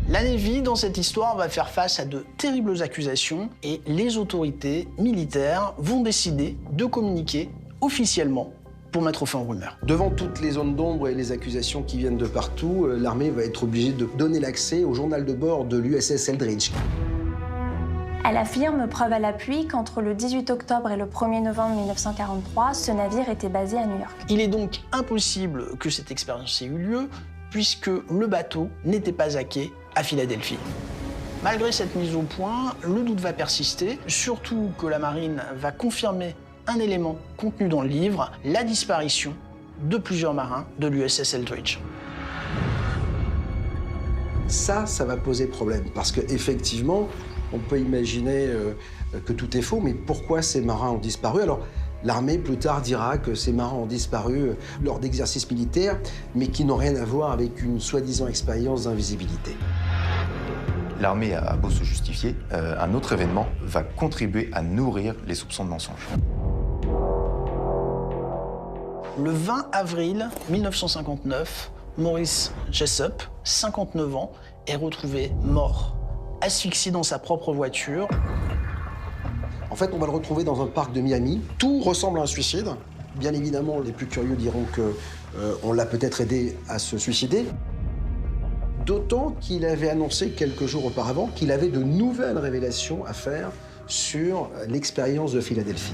[SPEAKER 3] La Navy, dans cette histoire, va faire face à de terribles accusations et les autorités militaires vont décider de communiquer officiellement pour mettre fin aux rumeurs.
[SPEAKER 18] Devant toutes les zones d'ombre et les accusations qui viennent de partout, l'armée va être obligée de donner l'accès au journal de bord de l'USS Eldridge.
[SPEAKER 5] Elle affirme, preuve à l'appui, qu'entre le 18 octobre et le 1er novembre 1943, ce navire était basé à New York.
[SPEAKER 3] Il est donc impossible que cette expérience ait eu lieu, puisque le bateau n'était pas à quai à Philadelphie. Malgré cette mise au point, le doute va persister, surtout que la marine va confirmer un élément contenu dans le livre, la disparition de plusieurs marins de l'USS Eldridge.
[SPEAKER 18] Ça va poser problème, parce qu'effectivement, on peut imaginer que tout est faux, mais pourquoi ces marins ont disparu? Alors, l'armée, plus tard, dira que ces marins ont disparu lors d'exercices militaires, mais qui n'ont rien à voir avec une soi-disant expérience d'invisibilité.
[SPEAKER 17] L'armée a beau se justifier, un autre événement va contribuer à nourrir les soupçons de mensonge.
[SPEAKER 3] Le 20 avril 1959, Maurice Jessup, 59 ans, est retrouvé mort, asphyxié dans sa propre voiture.
[SPEAKER 18] En fait, on va le retrouver dans un parc de Miami. Tout ressemble à un suicide. Bien évidemment, les plus curieux diront qu'on l'a peut-être aidé à se suicider. D'autant qu'il avait annoncé quelques jours auparavant qu'il avait de nouvelles révélations à faire sur l'expérience de Philadelphie.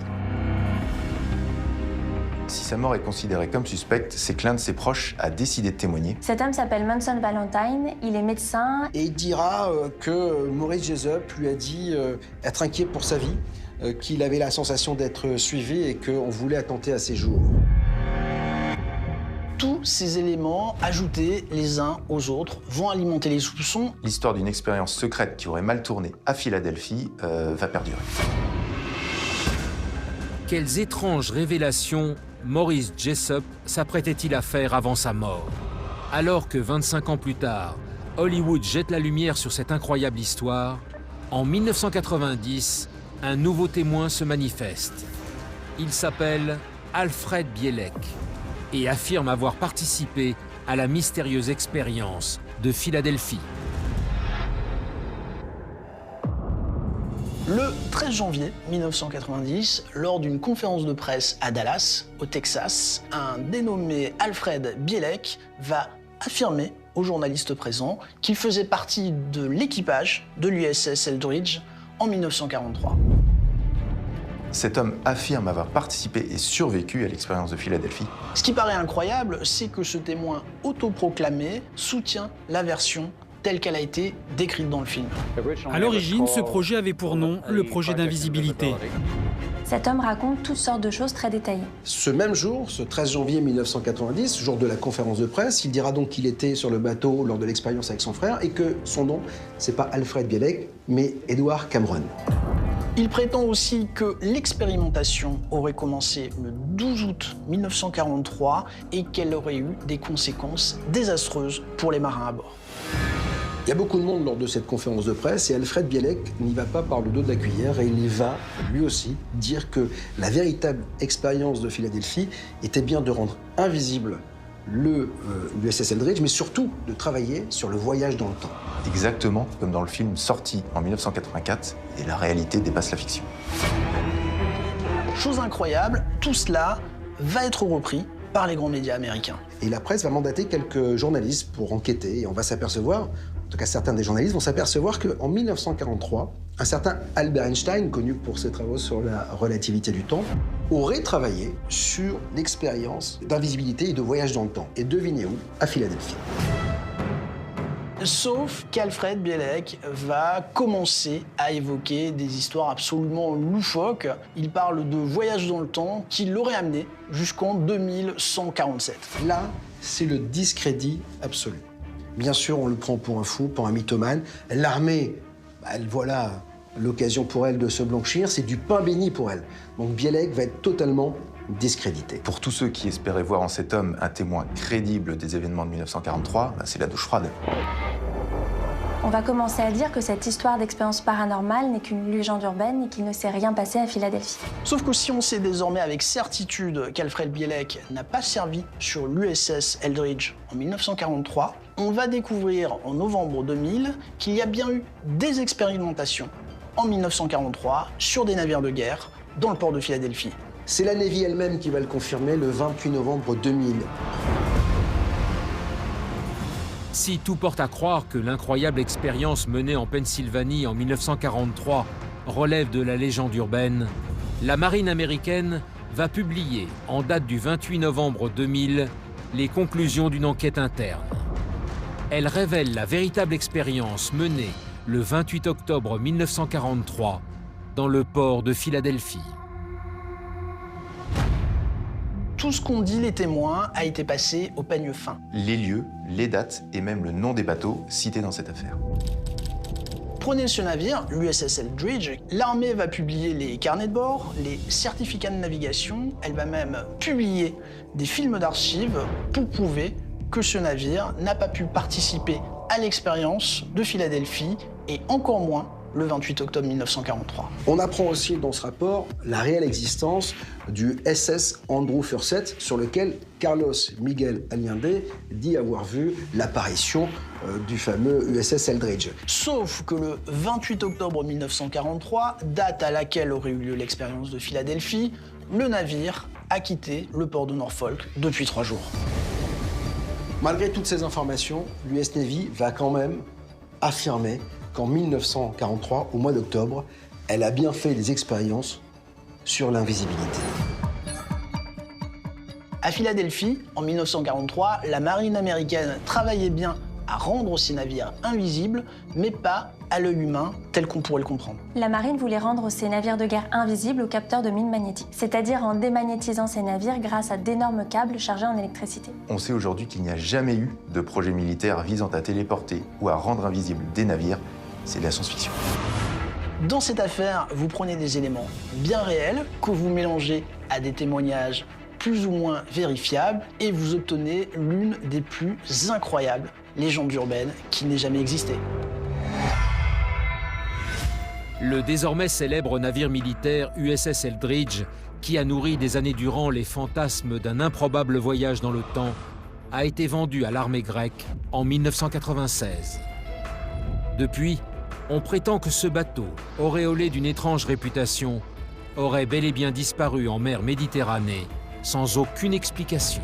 [SPEAKER 17] Si sa mort est considérée comme suspecte, c'est que l'un de ses proches a décidé de témoigner.
[SPEAKER 5] Cet homme s'appelle Monson Valentine, il est médecin.
[SPEAKER 18] Et il dira que Maurice Jessup lui a dit être inquiet pour sa vie, qu'il avait la sensation d'être suivi et qu'on voulait attenter à ses jours.
[SPEAKER 3] Tous ces éléments, ajoutés les uns aux autres, vont alimenter les soupçons.
[SPEAKER 17] L'histoire d'une expérience secrète qui aurait mal tourné à Philadelphie va perdurer.
[SPEAKER 1] Quelles étranges révélations Maurice Jessup s'apprêtait-il à faire avant sa mort? Alors que 25 ans plus tard, Hollywood jette la lumière sur cette incroyable histoire, en 1990, un nouveau témoin se manifeste. Il s'appelle Alfred Bielek et affirme avoir participé à la mystérieuse expérience de Philadelphie.
[SPEAKER 3] Le 13 janvier 1990, lors d'une conférence de presse à Dallas, au Texas, un dénommé Alfred Bielek va affirmer aux journalistes présents qu'il faisait partie de l'équipage de l'USS Eldridge en 1943.
[SPEAKER 17] Cet homme affirme avoir participé et survécu à l'expérience de Philadelphie.
[SPEAKER 3] Ce qui paraît incroyable, c'est que ce témoin autoproclamé soutient la version telle qu'elle a été décrite dans le film.
[SPEAKER 21] À l'origine, ce projet avait pour nom le projet d'invisibilité.
[SPEAKER 5] Cet homme raconte toutes sortes de choses très détaillées.
[SPEAKER 18] Ce même jour, ce 13 janvier 1990, jour de la conférence de presse, il dira donc qu'il était sur le bateau lors de l'expérience avec son frère et que son nom, c'est pas Alfred Bielek, mais Edward Cameron.
[SPEAKER 3] Il prétend aussi que l'expérimentation aurait commencé le 12 août 1943 et qu'elle aurait eu des conséquences désastreuses pour les marins à bord.
[SPEAKER 18] Il y a beaucoup de monde lors de cette conférence de presse et Alfred Bielek n'y va pas par le dos de la cuillère et il va, lui aussi, dire que la véritable expérience de Philadelphie était bien de rendre invisible le USS Eldridge, mais surtout de travailler sur le voyage dans le temps.
[SPEAKER 17] Exactement comme dans le film sorti en 1984, et la réalité dépasse la fiction.
[SPEAKER 3] Chose incroyable, tout cela va être repris par les grands médias américains.
[SPEAKER 18] Et la presse va mandater quelques journalistes pour enquêter et on va s'apercevoir, en tout cas certains des journalistes vont s'apercevoir qu'en 1943, un certain Albert Einstein, connu pour ses travaux sur la relativité du temps, aurait travaillé sur l'expérience d'invisibilité et de voyage dans le temps. Et devinez où? À Philadelphie.
[SPEAKER 3] Sauf qu'Alfred Bielek va commencer à évoquer des histoires absolument loufoques. Il parle de voyage dans le temps qui l'aurait amené jusqu'en 2147.
[SPEAKER 18] Là, c'est le discrédit absolu. Bien sûr, on le prend pour un fou, pour un mythomane. L'armée, elle voit là l'occasion pour elle de se blanchir, c'est du pain béni pour elle. Donc Bielek va être totalement discrédité.
[SPEAKER 17] Pour tous ceux qui espéraient voir en cet homme un témoin crédible des événements de 1943, c'est la douche froide.
[SPEAKER 5] On va commencer à dire que cette histoire d'expérience paranormale n'est qu'une légende urbaine et qu'il ne s'est rien passé à Philadelphie.
[SPEAKER 3] Sauf que si on sait désormais avec certitude qu'Alfred Bielek n'a pas servi sur l'USS Eldridge en 1943, on va découvrir en novembre 2000 qu'il y a bien eu des expérimentations en 1943 sur des navires de guerre dans le port de Philadelphie.
[SPEAKER 18] C'est la Navy elle-même qui va le confirmer le 28 novembre 2000.
[SPEAKER 1] Si tout porte à croire que l'incroyable expérience menée en Pennsylvanie en 1943 relève de la légende urbaine, la marine américaine va publier, en date du 28 novembre 2000, les conclusions d'une enquête interne. Elle révèle la véritable expérience menée le 28 octobre 1943 dans le port de Philadelphie.
[SPEAKER 3] Tout ce qu'ont dit les témoins a été passé au peigne fin.
[SPEAKER 17] Les lieux, les dates et même le nom des bateaux cités dans cette affaire.
[SPEAKER 3] Prenez ce navire, l'USS Eldridge, l'armée va publier les carnets de bord, les certificats de navigation, elle va même publier des films d'archives pour prouver que ce navire n'a pas pu participer à l'expérience de Philadelphie et encore moins le 28 octobre 1943.
[SPEAKER 18] On apprend aussi dans ce rapport la réelle existence du SS Andrew Furset sur lequel Carlos Miguel Allende dit avoir vu l'apparition du fameux USS Eldridge.
[SPEAKER 3] Sauf que le 28 octobre 1943, date à laquelle aurait eu lieu l'expérience de Philadelphie, le navire a quitté le port de Norfolk depuis 3 jours.
[SPEAKER 18] Malgré toutes ces informations, l'US Navy va quand même affirmer qu'en 1943, au mois d'octobre, elle a bien fait des expériences sur l'invisibilité.
[SPEAKER 3] À Philadelphie, en 1943, la marine américaine travaillait bien à rendre ces navires invisibles, mais pas à l'œil humain tel qu'on pourrait le comprendre.
[SPEAKER 5] La marine voulait rendre ces navires de guerre invisibles aux capteurs de mines magnétiques, c'est-à-dire en démagnétisant ces navires grâce à d'énormes câbles chargés en électricité.
[SPEAKER 17] On sait aujourd'hui qu'il n'y a jamais eu de projet militaire visant à téléporter ou à rendre invisibles des navires. C'est de la science-fiction.
[SPEAKER 3] Dans cette affaire, vous prenez des éléments bien réels que vous mélangez à des témoignages plus ou moins vérifiables et vous obtenez l'une des plus incroyables légendes urbaines qui n'ait jamais existé.
[SPEAKER 1] Le désormais célèbre navire militaire USS Eldridge, qui a nourri des années durant les fantasmes d'un improbable voyage dans le temps, a été vendu à l'armée grecque en 1996. Depuis, on prétend que ce bateau, auréolé d'une étrange réputation, aurait bel et bien disparu en mer Méditerranée, sans aucune explication.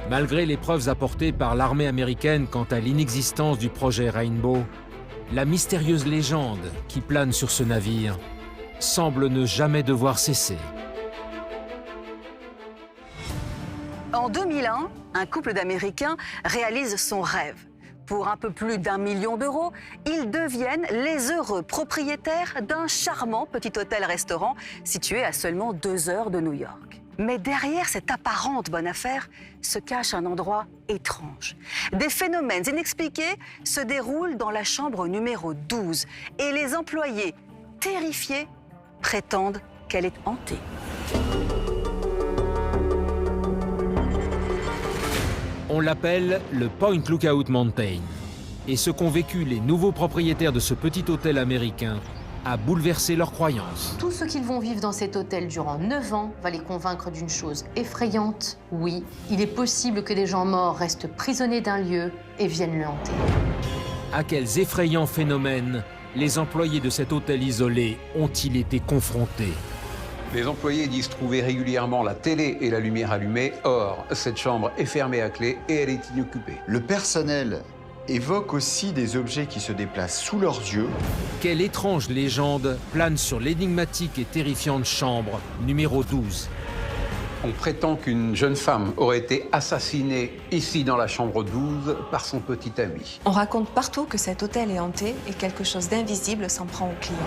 [SPEAKER 1] Malgré les preuves apportées par l'armée américaine quant à l'inexistence du projet Rainbow, la mystérieuse légende qui plane sur ce navire semble ne jamais devoir cesser.
[SPEAKER 7] En 2001, un couple d'Américains réalise son rêve. Pour un peu plus d'1 million d'euros, ils deviennent les heureux propriétaires d'un charmant petit hôtel-restaurant situé à seulement 2 heures de New York. Mais derrière cette apparente bonne affaire se cache un endroit étrange. Des phénomènes inexpliqués se déroulent dans la chambre numéro 12 et les employés, terrifiés, prétendent qu'elle est hantée.
[SPEAKER 1] On l'appelle le Point Lookout Mountain. Et ce qu'ont vécu les nouveaux propriétaires de ce petit hôtel américain a bouleversé leurs croyances.
[SPEAKER 9] Tout ce qu'ils vont vivre dans cet hôtel durant 9 ans va les convaincre d'une chose effrayante. Oui, il est possible que des gens morts restent prisonniers d'un lieu et viennent le hanter.
[SPEAKER 1] À quels effrayants phénomènes les employés de cet hôtel isolé ont-ils été confrontés?
[SPEAKER 21] Les employés disent trouver régulièrement la télé et la lumière allumées. Or, cette chambre est fermée à clé et elle est inoccupée.
[SPEAKER 4] Le personnel évoque aussi des objets qui se déplacent sous leurs yeux.
[SPEAKER 1] Quelle étrange légende plane sur l'énigmatique et terrifiante chambre numéro 12?
[SPEAKER 21] On prétend qu'une jeune femme aurait été assassinée ici dans la chambre 12 par son petit ami.
[SPEAKER 6] On raconte partout que cet hôtel est hanté et quelque chose d'invisible s'en prend aux clients.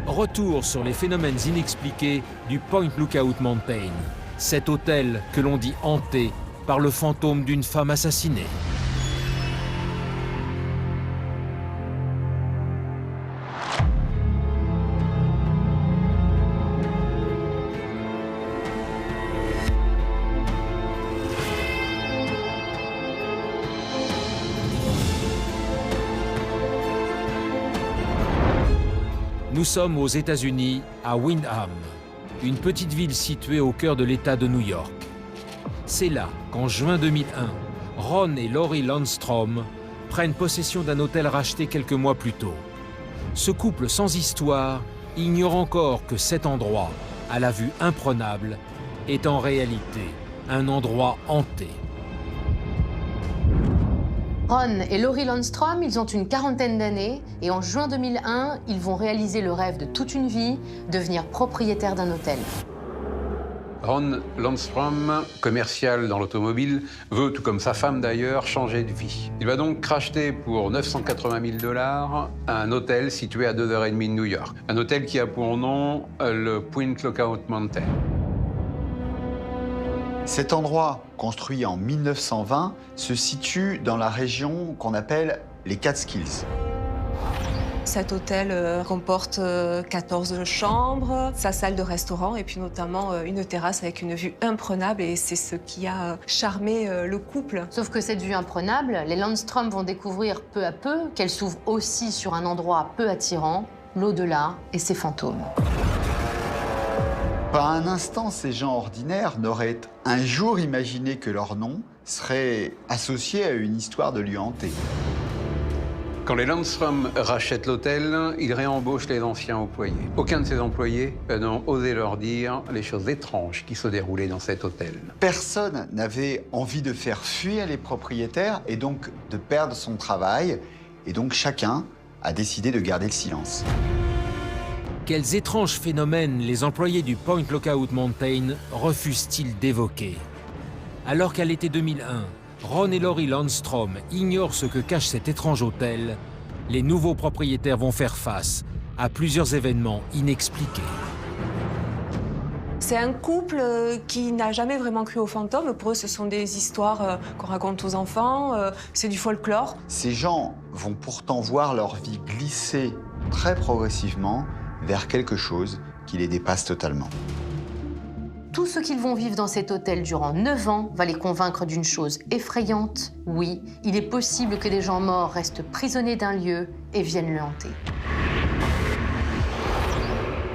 [SPEAKER 1] Retour sur les phénomènes inexpliqués du Point Lookout Mountain. Cet hôtel que l'on dit hanté par le fantôme d'une femme assassinée. Nous sommes aux États-Unis, à Windham, une petite ville située au cœur de l'État de New York. C'est là qu'en juin 2001, Ron et Lori Landstrom prennent possession d'un hôtel racheté quelques mois plus tôt. Ce couple sans histoire ignore encore que cet endroit, à la vue imprenable, est en réalité un endroit hanté.
[SPEAKER 9] Ron et Lori Landstrom, ils ont une quarantaine d'années et en juin 2001, ils vont réaliser le rêve de toute une vie, devenir propriétaires d'un hôtel.
[SPEAKER 21] Ron Landstrom, commercial dans l'automobile, veut, tout comme sa femme d'ailleurs, changer de vie. Il va donc racheter pour 980 000 $ un hôtel situé à 2h30 de New York. Un hôtel qui a pour nom le Point Lookout Mountain.
[SPEAKER 4] Cet endroit, construit en 1920, se situe dans la région qu'on appelle les Catskills.
[SPEAKER 6] Cet hôtel comporte 14 chambres, sa salle de restaurant et puis notamment une terrasse avec une vue imprenable et c'est ce qui a charmé le couple.
[SPEAKER 9] Sauf que cette vue imprenable, les Landstrom vont découvrir peu à peu qu'elle s'ouvre aussi sur un endroit peu attirant, l'au-delà et ses fantômes.
[SPEAKER 4] Pas un instant, ces gens ordinaires n'auraient un jour imaginé que leur nom serait associé à une histoire de lieu hanté.
[SPEAKER 21] Quand les Landstrom rachètent l'hôtel, ils réembauchent les anciens employés. Aucun de ces employés n'a osé leur dire les choses étranges qui se déroulaient dans cet hôtel.
[SPEAKER 4] Personne n'avait envie de faire fuir les propriétaires et donc de perdre son travail. Et donc chacun a décidé de garder le silence.
[SPEAKER 1] Quels étranges phénomènes les employés du Point Lookout Mountain refusent-ils d'évoquer? Alors qu'à l'été 2001, Ron et Lori Landstrom ignorent ce que cache cet étrange hôtel, les nouveaux propriétaires vont faire face à plusieurs événements inexpliqués.
[SPEAKER 6] C'est un couple qui n'a jamais vraiment cru aux fantômes. Pour eux, ce sont des histoires qu'on raconte aux enfants, c'est du folklore.
[SPEAKER 4] Ces gens vont pourtant voir leur vie glisser très progressivement vers quelque chose qui les dépasse totalement.
[SPEAKER 9] Tout ce qu'ils vont vivre dans cet hôtel durant 9 ans va les convaincre d'une chose effrayante. Oui, il est possible que des gens morts restent prisonniers d'un lieu et viennent le hanter.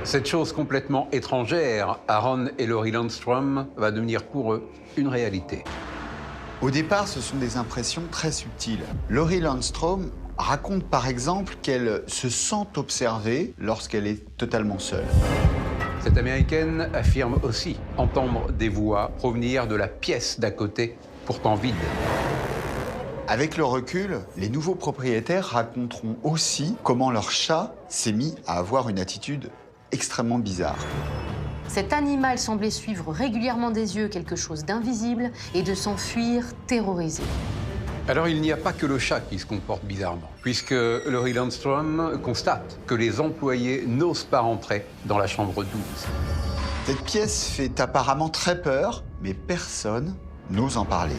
[SPEAKER 21] Cette chose complètement étrangère à Ron et Lori Landstrom va devenir pour eux une réalité.
[SPEAKER 4] Au départ, ce sont des impressions très subtiles. Lori Landstrom raconte par exemple qu'elle se sent observée lorsqu'elle est totalement seule.
[SPEAKER 21] Cette Américaine affirme aussi entendre des voix provenir de la pièce d'à côté, pourtant vide.
[SPEAKER 4] Avec le recul, les nouveaux propriétaires raconteront aussi comment leur chat s'est mis à avoir une attitude extrêmement bizarre.
[SPEAKER 9] Cet animal semblait suivre régulièrement des yeux quelque chose d'invisible et de s'enfuir terrorisé.
[SPEAKER 21] Alors il n'y a pas que le chat qui se comporte bizarrement, puisque Laurie Landstrom constate que les employés n'osent pas rentrer dans la chambre 12.
[SPEAKER 4] Cette pièce fait apparemment très peur, mais personne n'ose en parler.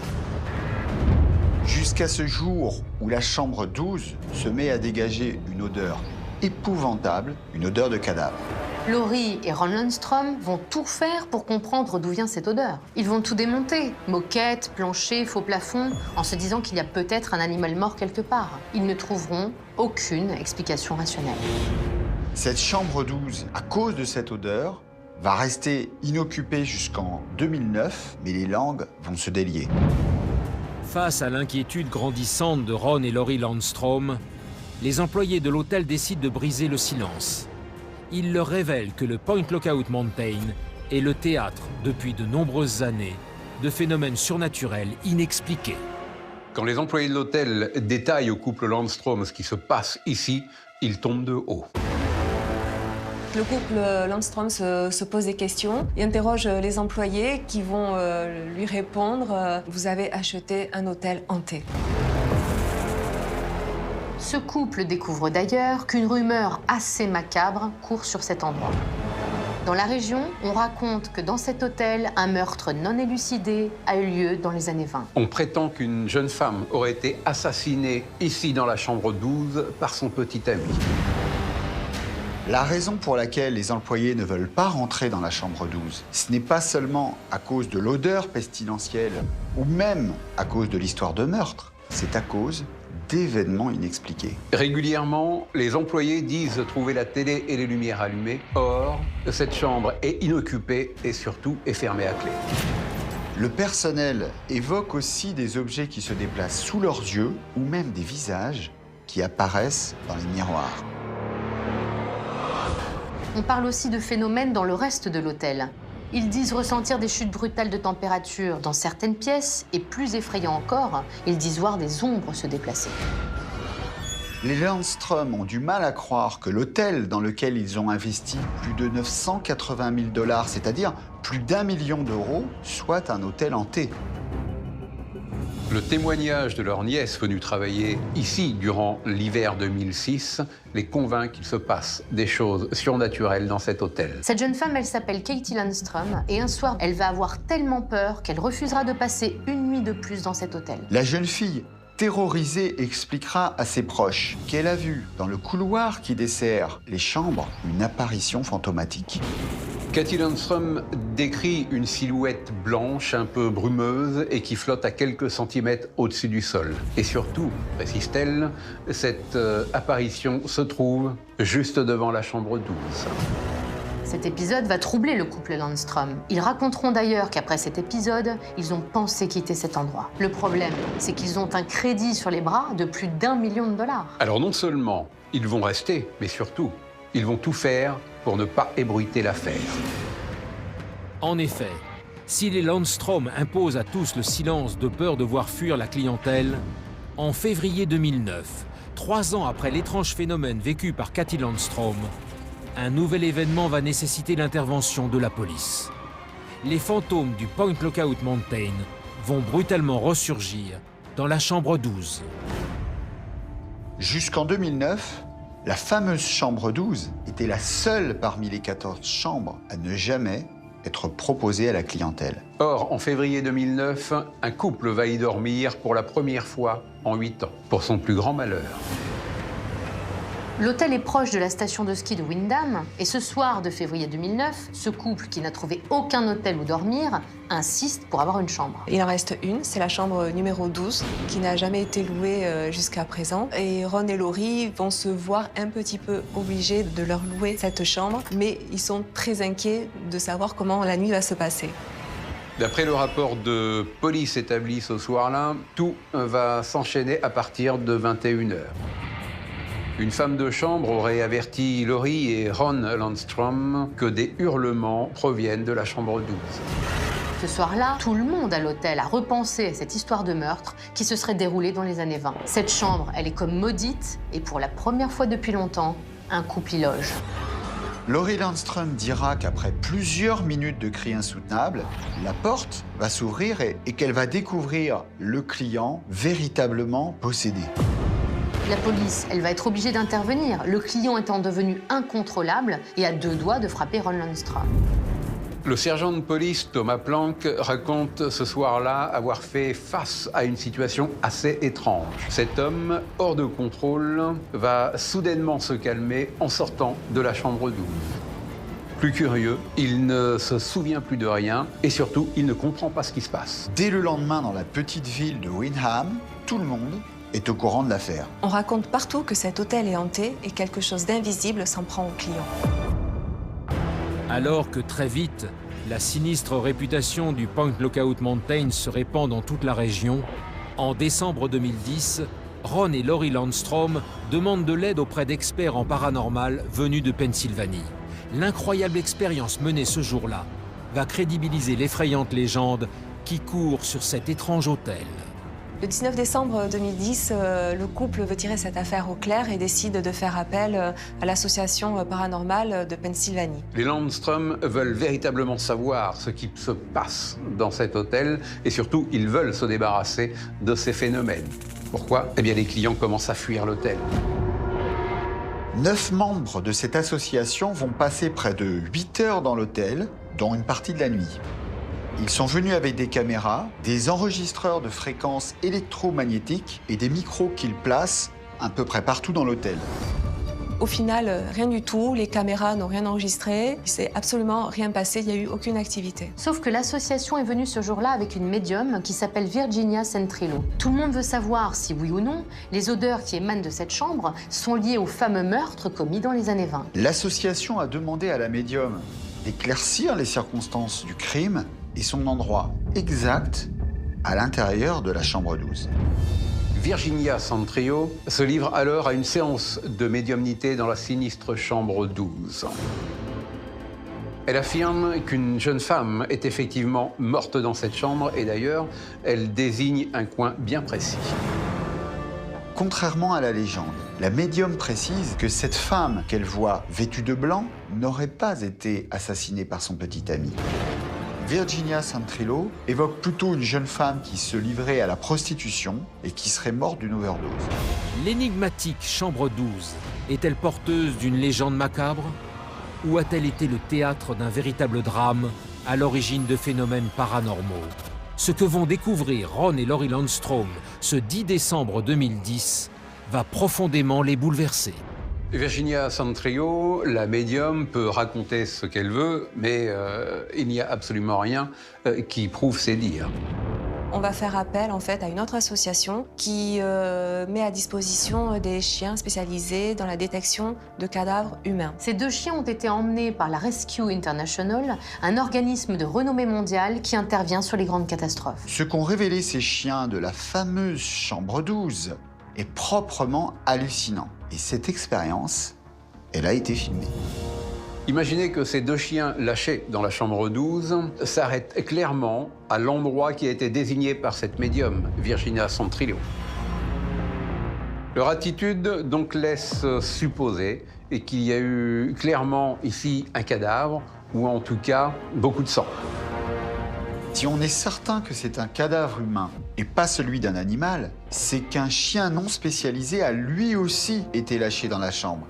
[SPEAKER 4] Jusqu'à ce jour où la chambre 12 se met à dégager une odeur épouvantable, une odeur de cadavre.
[SPEAKER 9] Laurie et Ron Landstrom vont tout faire pour comprendre d'où vient cette odeur. Ils vont tout démonter, moquettes, planchers, faux plafonds, en se disant qu'il y a peut-être un animal mort quelque part. Ils ne trouveront aucune explication rationnelle.
[SPEAKER 4] Cette chambre 12, à cause de cette odeur, va rester inoccupée jusqu'en 2009, mais les langues vont se délier.
[SPEAKER 1] Face à l'inquiétude grandissante de Ron et Laurie Landstrom, les employés de l'hôtel décident de briser le silence. Ils leur révèlent que le Point Lookout Mountain est le théâtre, depuis de nombreuses années, de phénomènes surnaturels inexpliqués.
[SPEAKER 21] Quand les employés de l'hôtel détaillent au couple Landstrom ce qui se passe ici, ils tombent de haut.
[SPEAKER 6] Le couple Landstrom se pose des questions et interroge les employés qui vont lui répondre « Vous avez acheté un hôtel hanté ».
[SPEAKER 9] Ce couple découvre d'ailleurs qu'une rumeur assez macabre court sur cet endroit. Dans la région, on raconte que dans cet hôtel, un meurtre non élucidé a eu lieu dans les années 20.
[SPEAKER 21] On prétend qu'une jeune femme aurait été assassinée ici dans la chambre 12 par son petit ami.
[SPEAKER 4] La raison pour laquelle les employés ne veulent pas rentrer dans la chambre 12, ce n'est pas seulement à cause de l'odeur pestilentielle ou même à cause de l'histoire de meurtre, c'est à cause d'événements inexpliqués.
[SPEAKER 21] Régulièrement, les employés disent trouver la télé et les lumières allumées. Or, cette chambre est inoccupée et surtout est fermée à clé.
[SPEAKER 4] Le personnel évoque aussi des objets qui se déplacent sous leurs yeux ou même des visages qui apparaissent dans les miroirs.
[SPEAKER 9] On parle aussi de phénomènes dans le reste de l'hôtel. Ils disent ressentir des chutes brutales de température dans certaines pièces et, plus effrayant encore, ils disent voir des ombres se déplacer.
[SPEAKER 4] Les Landstrom ont du mal à croire que l'hôtel dans lequel ils ont investi plus de 980 000 $, c'est-à-dire plus d'1 million d'euros, soit un hôtel hanté.
[SPEAKER 21] Le témoignage de leur nièce venue travailler ici durant l'hiver 2006 les convainc qu'il se passe des choses surnaturelles dans cet hôtel.
[SPEAKER 9] Cette jeune femme, elle s'appelle Katie Landstrom et un soir, elle va avoir tellement peur qu'elle refusera de passer une nuit de plus dans cet hôtel.
[SPEAKER 4] La jeune fille, terrorisée, expliquera à ses proches qu'elle a vu dans le couloir qui dessert les chambres une apparition fantomatique.
[SPEAKER 21] Katie Landstrom décrit une silhouette blanche, un peu brumeuse et qui flotte à quelques centimètres au-dessus du sol. Et surtout, précise-t-elle, cette apparition se trouve juste devant la chambre 12.
[SPEAKER 9] Cet épisode va troubler le couple Landstrom. Ils raconteront d'ailleurs qu'après cet épisode, ils ont pensé quitter cet endroit. Le problème, c'est qu'ils ont un crédit sur les bras de plus d'1 million $.
[SPEAKER 21] Alors non seulement ils vont rester, mais surtout, ils vont tout faire pour ne pas ébruiter l'affaire.
[SPEAKER 1] En effet, si les Landstrom imposent à tous le silence de peur de voir fuir la clientèle, en février 2009, 3 ans après l'étrange phénomène vécu par Katie Landstrom, un nouvel événement va nécessiter l'intervention de la police. Les fantômes du Point Lookout Mountain vont brutalement ressurgir dans la chambre 12.
[SPEAKER 4] Jusqu'en 2009, la fameuse chambre 12 était la seule parmi les 14 chambres à ne jamais être proposée à la clientèle.
[SPEAKER 21] Or, en février 2009, un couple va y dormir pour la première fois en 8 ans, pour son plus grand malheur.
[SPEAKER 9] L'hôtel est proche de la station de ski de Windham et ce soir de février 2009, ce couple qui n'a trouvé aucun hôtel où dormir insiste pour avoir une chambre.
[SPEAKER 6] Il en reste une, c'est la chambre numéro 12 qui n'a jamais été louée jusqu'à présent. Et Ron et Laurie vont se voir un petit peu obligés de leur louer cette chambre, mais ils sont très inquiets de savoir comment la nuit va se passer.
[SPEAKER 21] D'après le rapport de police établi ce soir-là, tout va s'enchaîner à partir de 21h. Une femme de chambre aurait averti Laurie et Ron Landstrom que des hurlements proviennent de la chambre 12.
[SPEAKER 9] Ce soir-là, tout le monde à l'hôtel a repensé à cette histoire de meurtre qui se serait déroulée dans les années 20. Cette chambre, elle est comme maudite et pour la première fois depuis longtemps, un couple y loge.
[SPEAKER 4] Laurie Landstrom dira qu'après plusieurs minutes de cris insoutenables, la porte va s'ouvrir et qu'elle va découvrir le client véritablement possédé.
[SPEAKER 9] La police, elle va être obligée d'intervenir, le client étant devenu incontrôlable et à deux doigts de frapper Ron Landstrom.
[SPEAKER 21] Le sergent de police Thomas Planck raconte ce soir-là avoir fait face à une situation assez étrange. Cet homme, hors de contrôle, va soudainement se calmer en sortant de la chambre 12. Plus curieux, il ne se souvient plus de rien et surtout, il ne comprend pas ce qui se passe.
[SPEAKER 4] Dès le lendemain, dans la petite ville de Windham, tout le monde est au courant de l'affaire.
[SPEAKER 6] On raconte partout que cet hôtel est hanté et quelque chose d'invisible s'en prend aux clients.
[SPEAKER 1] Alors que très vite, la sinistre réputation du Point Lookout Mountain se répand dans toute la région, en décembre 2010, Ron et Laurie Landstrom demandent de l'aide auprès d'experts en paranormal venus de Pennsylvanie. L'incroyable expérience menée ce jour-là va crédibiliser l'effrayante légende qui court sur cet étrange hôtel.
[SPEAKER 6] Le 19 décembre 2010, le couple veut tirer cette affaire au clair et décide de faire appel à l'association paranormale de Pennsylvanie.
[SPEAKER 21] Les Landstrom veulent véritablement savoir ce qui se passe dans cet hôtel et surtout, ils veulent se débarrasser de ces phénomènes. Pourquoi? Eh bien, les clients commencent à fuir l'hôtel.
[SPEAKER 4] 9 membres de cette association vont passer près de 8 heures dans l'hôtel, dont une partie de la nuit. Ils sont venus avec des caméras, des enregistreurs de fréquences électromagnétiques et des micros qu'ils placent à peu près partout dans l'hôtel.
[SPEAKER 6] Au final, rien du tout, les caméras n'ont rien enregistré, il s'est absolument rien passé, il n'y a eu aucune activité.
[SPEAKER 9] Sauf que l'association est venue ce jour-là avec une médium qui s'appelle Virginia Centrillo. Tout le monde veut savoir si, oui ou non, les odeurs qui émanent de cette chambre sont liées au fameux meurtre commis dans les années 20.
[SPEAKER 4] L'association a demandé à la médium d'éclaircir les circonstances du crime et son endroit exact à l'intérieur de la chambre 12.
[SPEAKER 21] Virginia Centrillo se livre alors à une séance de médiumnité dans la sinistre chambre 12. Elle affirme qu'une jeune femme est effectivement morte dans cette chambre et d'ailleurs, elle désigne un coin bien précis.
[SPEAKER 4] Contrairement à la légende, la médium précise que cette femme qu'elle voit vêtue de blanc n'aurait pas été assassinée par son petit ami. Virginia Centrillo évoque plutôt une jeune femme qui se livrait à la prostitution et qui serait morte d'une overdose.
[SPEAKER 1] L'énigmatique chambre 12 est-elle porteuse d'une légende macabre? Ou a-t-elle été le théâtre d'un véritable drame à l'origine de phénomènes paranormaux? Ce que vont découvrir Ron et Laurie Landstrom ce 10 décembre 2010 va profondément les bouleverser.
[SPEAKER 21] Virginia Centrillo, la médium, peut raconter ce qu'elle veut, mais il n'y a absolument rien qui prouve ses dires.
[SPEAKER 6] On va faire appel en fait à une autre association qui met à disposition des chiens spécialisés dans la détection de cadavres humains.
[SPEAKER 9] Ces 2 chiens ont été emmenés par la Rescue International, un organisme de renommée mondiale qui intervient sur les grandes catastrophes.
[SPEAKER 4] Ce qu'ont révélé ces chiens de la fameuse chambre 12 est proprement hallucinant. Et cette expérience, elle a été filmée.
[SPEAKER 21] Imaginez que ces 2 chiens lâchés dans la chambre 12 s'arrêtent clairement à l'endroit qui a été désigné par cette médium, Virginia Centrillo. Leur attitude donc laisse supposer qu'il y a eu clairement ici un cadavre, ou en tout cas beaucoup de sang.
[SPEAKER 4] Si on est certain que c'est un cadavre humain et pas celui d'un animal, c'est qu'un chien non spécialisé a lui aussi été lâché dans la chambre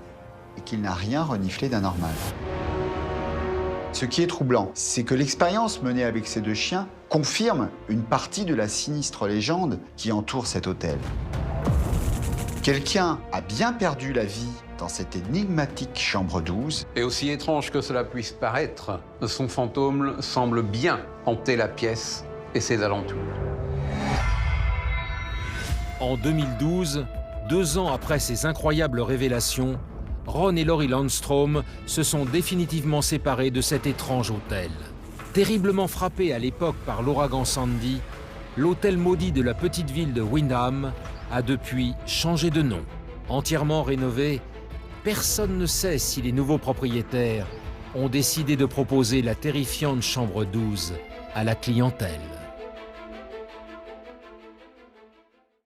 [SPEAKER 4] et qu'il n'a rien reniflé d'anormal. Ce qui est troublant, c'est que l'expérience menée avec ces 2 chiens confirme une partie de la sinistre légende qui entoure cet hôtel. Quelqu'un a bien perdu la vie dans cette énigmatique chambre 12.
[SPEAKER 21] Et aussi étrange que cela puisse paraître, son fantôme semble bien hanter la pièce et ses alentours.
[SPEAKER 1] En 2012, 2 ans après ces incroyables révélations, Ron et Laurie Landstrom se sont définitivement séparés de cet étrange hôtel. Terriblement frappé à l'époque par l'ouragan Sandy, l'hôtel maudit de la petite ville de Windham a depuis changé de nom. Entièrement rénové, personne ne sait si les nouveaux propriétaires ont décidé de proposer la terrifiante chambre 12 à la clientèle.